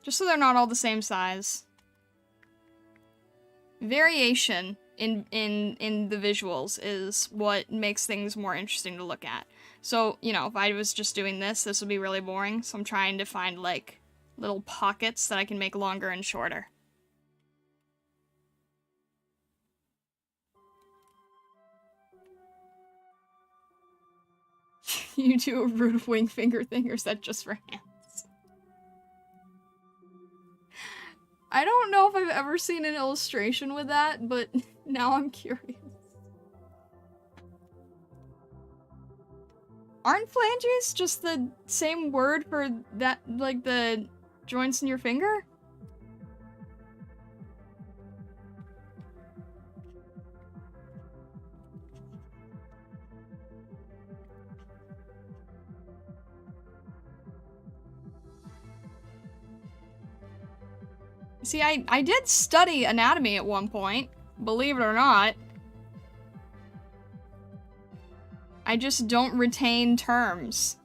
S1: Just so they're not all the same size. Variation in the visuals is what makes things more interesting to look at. So, you know, if I was just doing this would be really boring. So I'm trying to find, like, little pockets that I can make longer and shorter. You do a rude wing finger thing, or is that just for hands? I don't know if I've ever seen an illustration with that, but now I'm curious. Aren't phalanges just the same word for that, like the joints in your finger? See, I did study anatomy at one point, believe it or not. I just don't retain terms.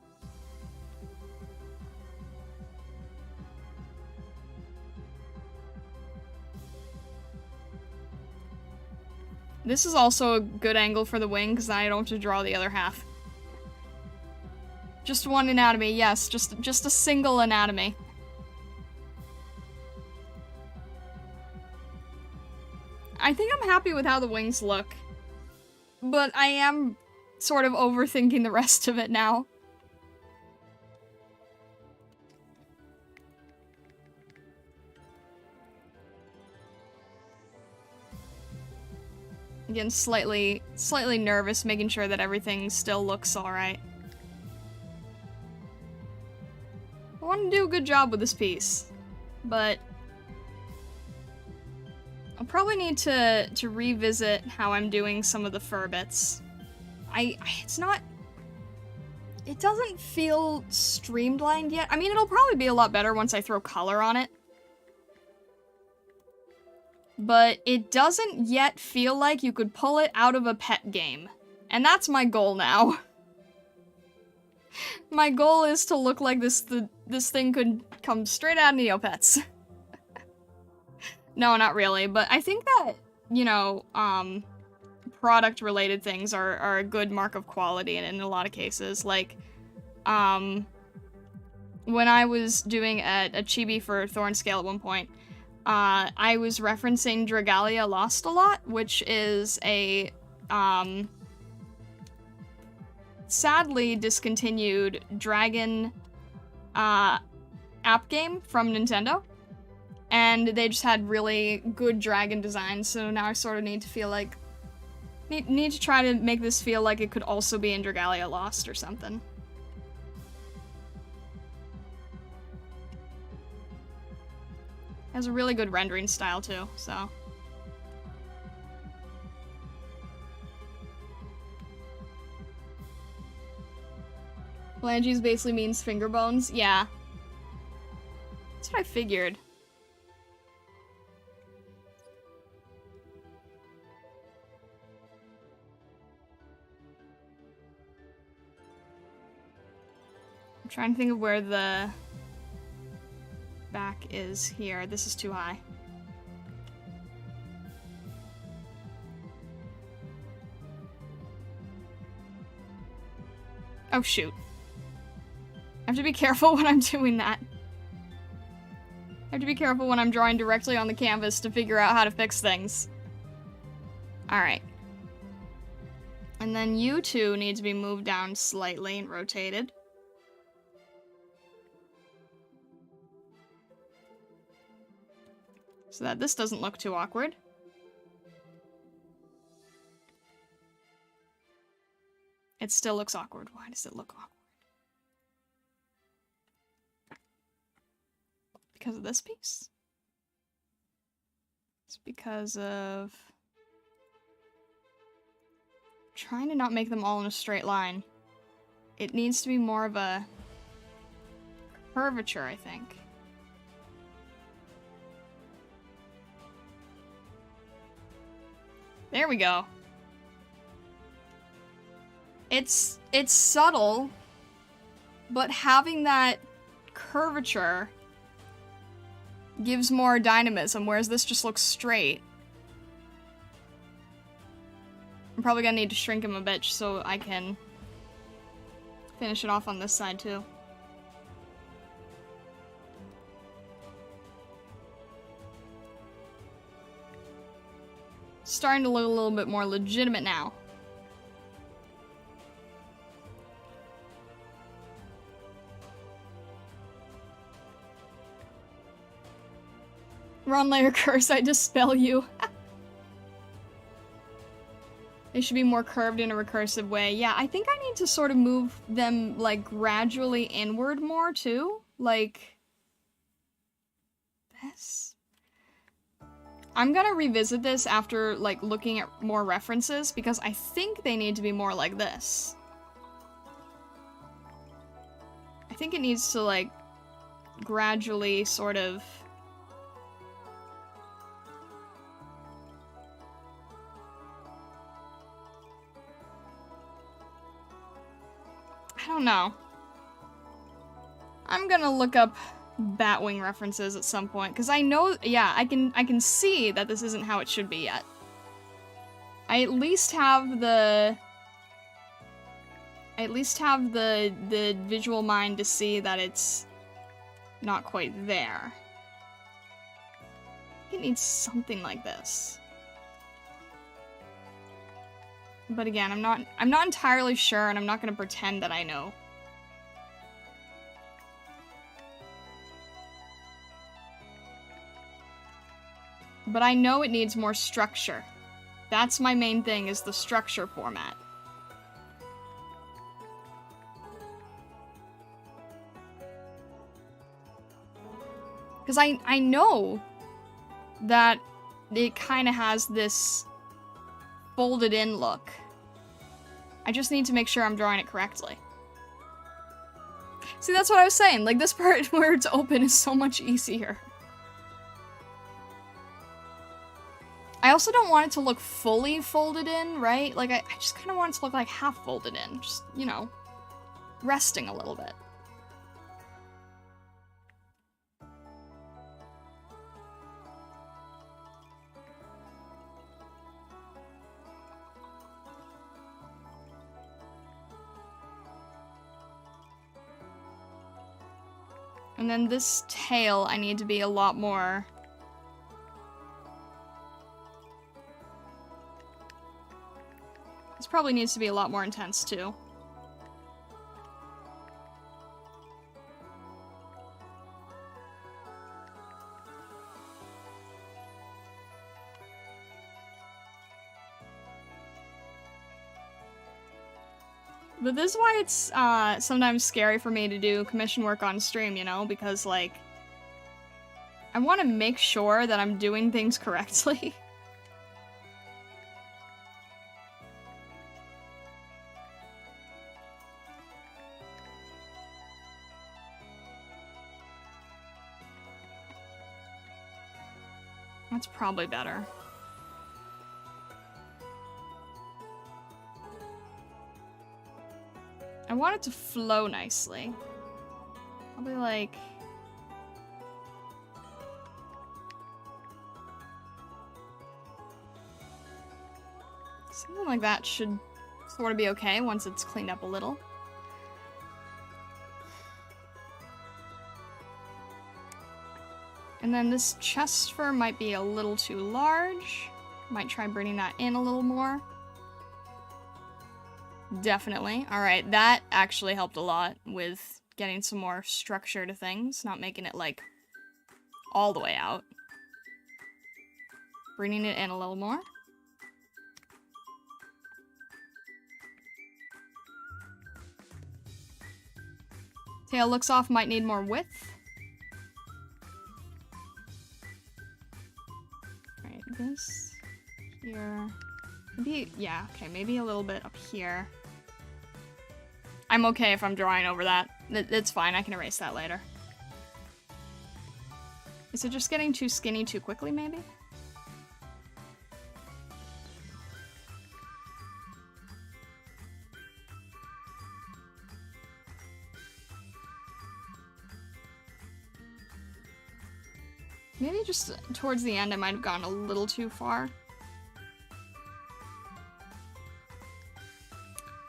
S1: This is also a good angle for the wing, because I don't have to draw the other half. Just one anatomy, yes, just a single anatomy. I think I'm happy with how the wings look, but I am sort of overthinking the rest of it now. Again, slightly nervous, making sure that everything still looks alright. I want to do a good job with this piece, but I'll probably need to revisit how I'm doing some of the fur bits. It's not... It doesn't feel streamlined yet. I mean, it'll probably be a lot better once I throw color on it. But it doesn't yet feel like you could pull it out of a pet game. And that's my goal now. My goal is to look like this thing could come straight out of Neopets. No, not really, but I think that, you know, product-related things are a good mark of quality in a lot of cases. Like, when I was doing a chibi for Thorn Scale at one point, I was referencing Dragalia Lost a lot, which is a, sadly discontinued dragon, app game from Nintendo. And they just had really good dragon designs, so now I sort of need to feel like... Need to try to make this feel like it could also be in Dragalia Lost or something. Has a really good rendering style too, so... Phalanges basically means finger bones? Yeah. That's what I figured. I'm trying to think of where the back is here. This is too high. Oh, shoot. I have to be careful when I'm doing that. I have to be careful when I'm drawing directly on the canvas to figure out how to fix things. Alright. And then you two need to be moved down slightly and rotated. So that this doesn't look too awkward. It still looks awkward. Why does it look awkward? Because of this piece? It's because of... trying to not make them all in a straight line. It needs to be more of a curvature, I think. There we go. It's subtle, but having that curvature gives more dynamism, whereas this just looks straight. I'm probably gonna need to shrink him a bit so I can finish it off on this side too. Starting to look a little bit more legitimate now. Run layer curse, I dispel you. They should be more curved in a recursive way. Yeah, I think I need to sort of move them, like, gradually inward more, too. Like... this? I'm gonna revisit this after, like, looking at more references, because I think they need to be more like this. I think it needs to, like, gradually sort of... I don't know. I'm gonna look up Batwing references at some point, because I know, yeah, I can see that this isn't how it should be yet. I at least have the visual mind to see that it's not quite there. I think it needs something like this. But again, I'm not entirely sure, and I'm not gonna pretend that I know. But I know it needs more structure. That's my main thing, is the structure format. Because I know that it kind of has this folded in look. I just need to make sure I'm drawing it correctly. See, that's what I was saying. Like, this part where it's open is so much easier. I also don't want it to look fully folded in, right? Like, I just kind of want it to look like half folded in. Just, you know, resting a little bit. And then this tail, I need to be a lot more... This probably needs to be a lot more intense, too. But this is why it's sometimes scary for me to do commission work on stream, you know? Because, like, I want to make sure that I'm doing things correctly. That's probably better. I want it to flow nicely. Probably like... something like that should sort of be okay once it's cleaned up a little. And then this chest fur might be a little too large. Might try bringing that in a little more. Definitely. Alright, that actually helped a lot with getting some more structure to things, not making it, like, all the way out. Bringing it in a little more. Tail looks off, might need more width. Alright, this here. Maybe, yeah, okay, maybe a little bit up here. I'm okay if I'm drawing over that. It's fine, I can erase that later. Is it just getting too skinny too quickly, maybe? Maybe just towards the end I might have gone a little too far.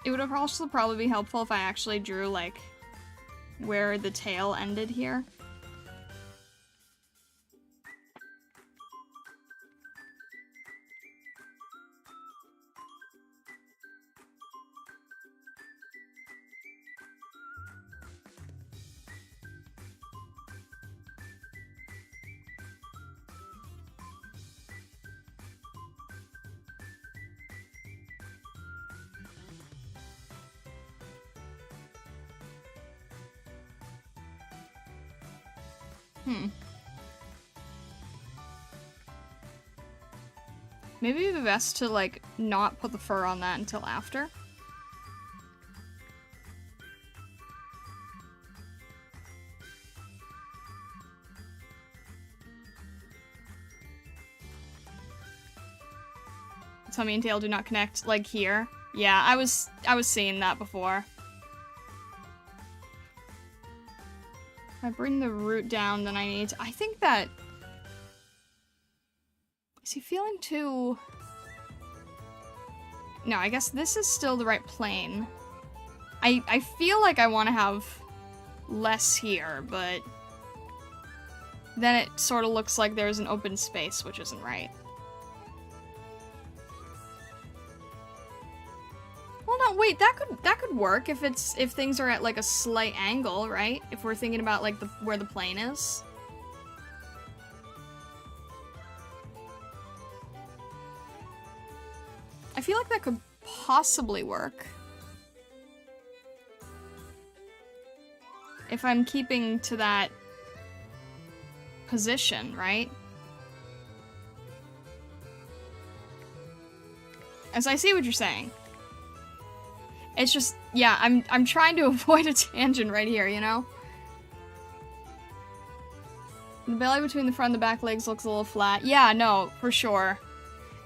S1: It would also probably be helpful if I actually drew, like, where the tail ended here. Maybe it'd be best to, like, not put the fur on that until after. Tummy and tail do not connect, like here. Yeah, I was seeing that before. If I bring the root down, then I need to... I think that... Is he feeling too... No, I guess this is still the right plane. I feel like I want to have less here, but... Then it sort of looks like there's an open space, which isn't right. Well, no, wait, that could work if things are at, like, a slight angle, right? If we're thinking about, like, where the plane is. I feel like that could possibly work. If I'm keeping to that position, right? As I see what you're saying. It's just, yeah, I'm trying to avoid a tangent right here, you know? The belly between the front and the back legs looks a little flat. Yeah, no, for sure.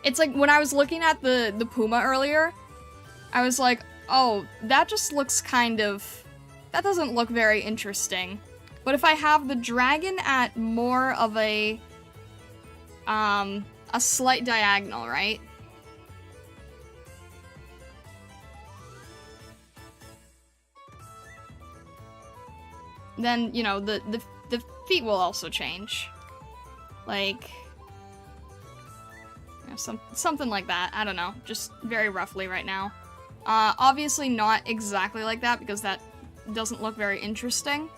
S1: It's like, when I was looking at the puma earlier, I was like, oh, that just looks kind of... That doesn't look very interesting. But if I have the dragon at more of a slight diagonal, right? Then, you know, the feet will also change. Like... something like that. I don't know. Just very roughly right now. Obviously not exactly like that, because that doesn't look very interesting.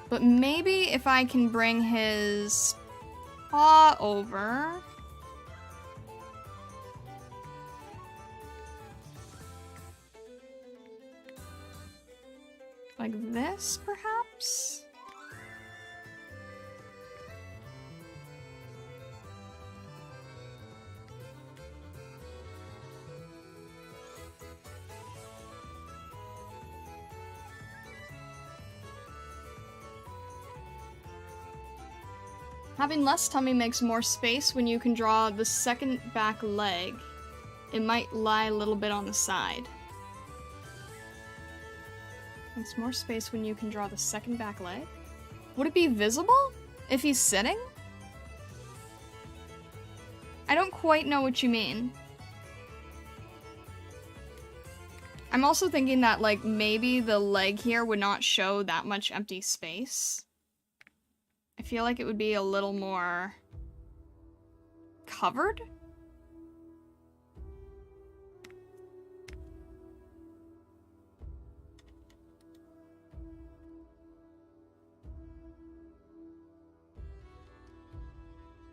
S1: But maybe if I can bring his paw over... like this, perhaps? Having less tummy makes more space when you can draw the second back leg. It might lie a little bit on the side. Makes more space when you can draw the second back leg? Would it be visible if he's sitting? I don't quite know what you mean. I'm also thinking that, like, maybe the leg here would not show that much empty space. I feel like it would be a little more covered.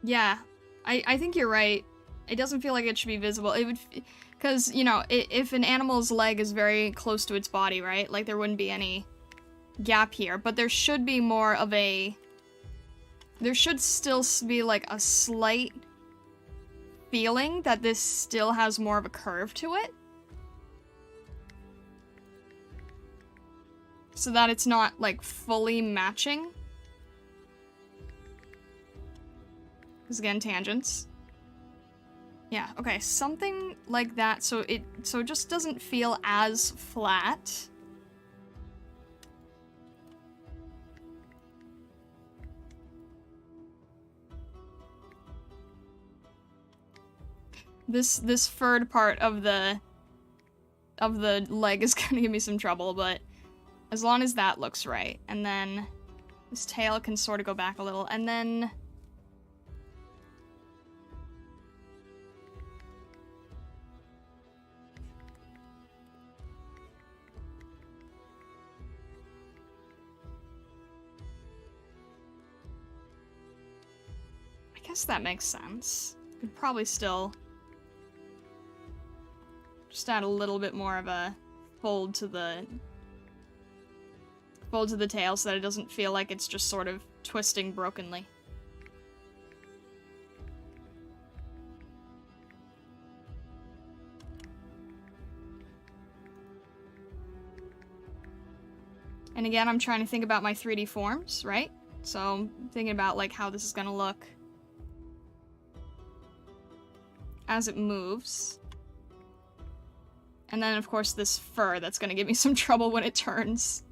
S1: Yeah, I think you're right. It doesn't feel like it should be visible. It would, because, you know, if an animal's leg is very close to its body, right? Like, there wouldn't be any gap here, but there should be more of a, there should still be, like, a slight feeling that this still has more of a curve to it. So that it's not, like, fully matching. Because, again, tangents. Yeah, okay, something like that, so it just doesn't feel as flat. This furred part of the leg is gonna give me some trouble, but as long as that looks right, and then this tail can sort of go back a little, and then I guess that makes sense. Could probably still just add a little bit more of a fold to the tail so that it doesn't feel like it's just sort of twisting brokenly. And again, I'm trying to think about my 3D forms, right? So I'm thinking about, like, how this is gonna look as it moves. And then, of course, this fur that's gonna give me some trouble when it turns.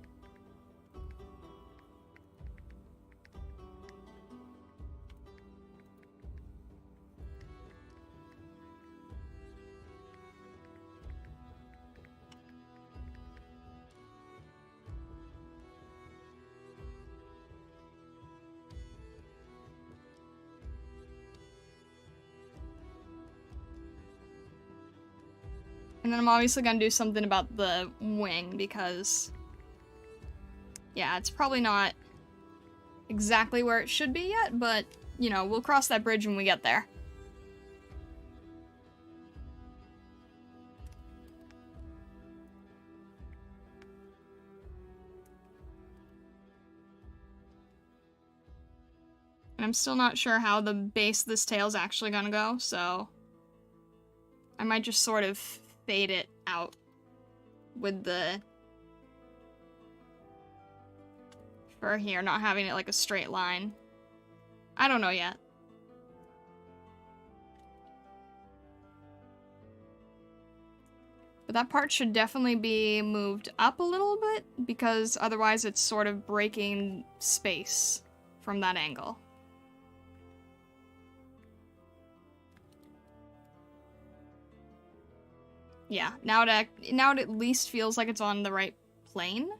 S1: And then I'm obviously gonna do something about the wing, because, yeah, it's probably not exactly where it should be yet, but, you know, we'll cross that bridge when we get there. And I'm still not sure how the base of this tail is actually gonna go, so I might just sort of fade it out with the fur here, not having it like a straight line. I don't know yet. But that part should definitely be moved up a little bit, because otherwise it's sort of breaking space from that angle. Yeah, now it at least feels like it's on the right plane.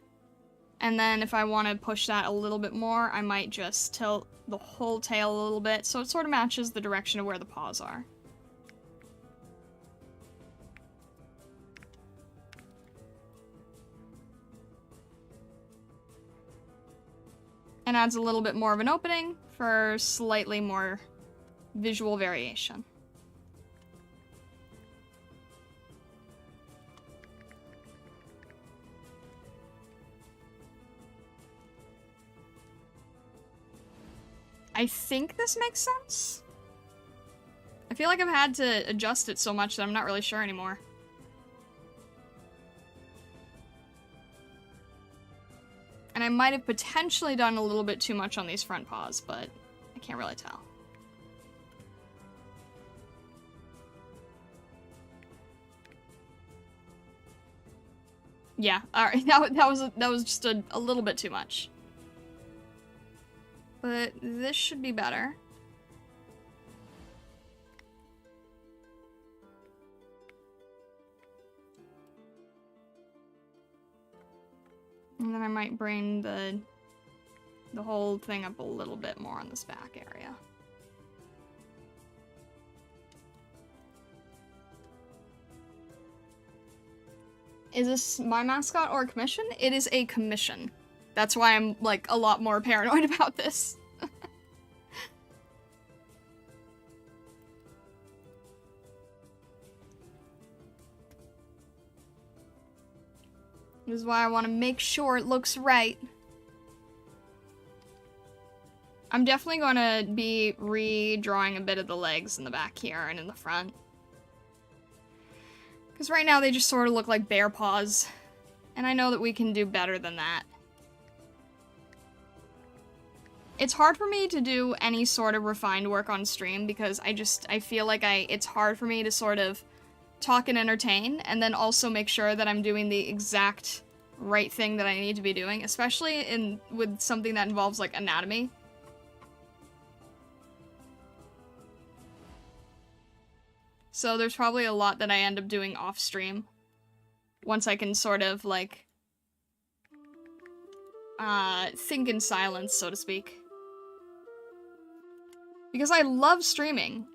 S1: And then if I want to push that a little bit more, I might just tilt the whole tail a little bit so it sort of matches the direction of where the paws are. And adds a little bit more of an opening for slightly more visual variation. I think this makes sense. I feel like I've had to adjust it so much that I'm not really sure anymore. And I might have potentially done a little bit too much on these front paws, but I can't really tell. Yeah, alright, that was just a little bit too much. But this should be better. And then I might bring the whole thing up a little bit more on this back area. Is this my mascot or a commission? It is a commission. That's why I'm, like, a lot more paranoid about this. This is why I want to make sure it looks right. I'm definitely going to be redrawing a bit of the legs in the back here and in the front. Because right now they just sort of look like bear paws. And I know that we can do better than that. It's hard for me to do any sort of refined work on stream because I feel like it's hard for me to sort of talk and entertain, and then also make sure that I'm doing the exact right thing that I need to be doing, especially with something that involves, like, anatomy. So there's probably a lot that I end up doing off stream once I can sort of, like, think in silence, so to speak. Because I love streaming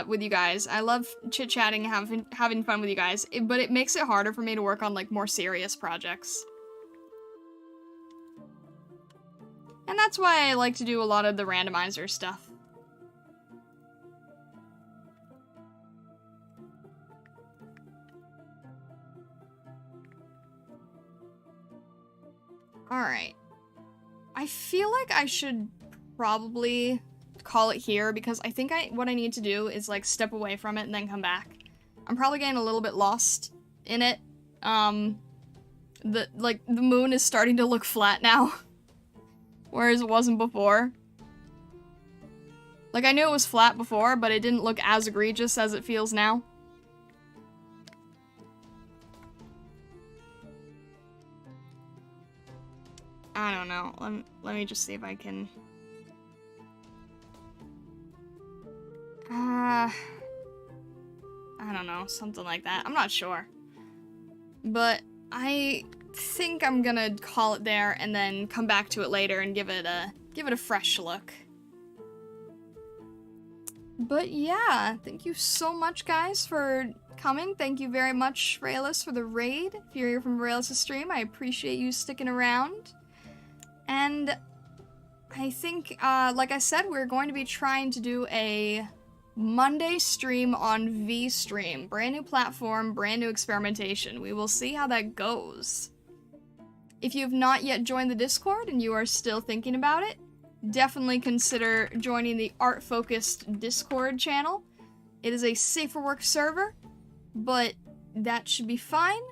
S1: with you guys. I love chit-chatting, having fun with you guys, but it makes it harder for me to work on, like, more serious projects. And that's why I like to do a lot of the randomizer stuff. Alright. I feel like I should probably call it here, because I think what I need to do is, like, step away from it and then come back. I'm probably getting a little bit lost in it. The moon is starting to look flat now, whereas it wasn't before. Like, I knew it was flat before, but it didn't look as egregious as it feels now. I don't know. Let me just see if I can... I don't know, something like that. I'm not sure. But I think I'm gonna call it there and then come back to it later and give it a fresh look. But yeah, thank you so much, guys, for coming. Thank you very much, Raelis, for the raid. If you're here from Raelis' stream, I appreciate you sticking around. And I think, like I said, we're going to be trying to do a Monday stream on Vstream. Brand new platform, brand new experimentation. We will see how that goes. If you have not yet joined the Discord and you are still thinking about it, definitely consider joining the art-focused Discord channel. It is a safer work server, but that should be fine.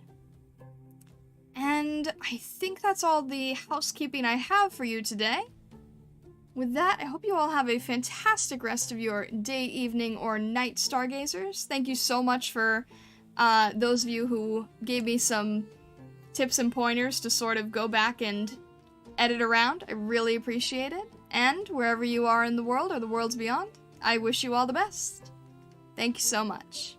S1: And I think that's all the housekeeping I have for you today. With that, I hope you all have a fantastic rest of your day, evening, or night, stargazers. Thank you so much for those of you who gave me some tips and pointers to sort of go back and edit around. I really appreciate it. And wherever you are in the world or the worlds beyond, I wish you all the best. Thank you so much.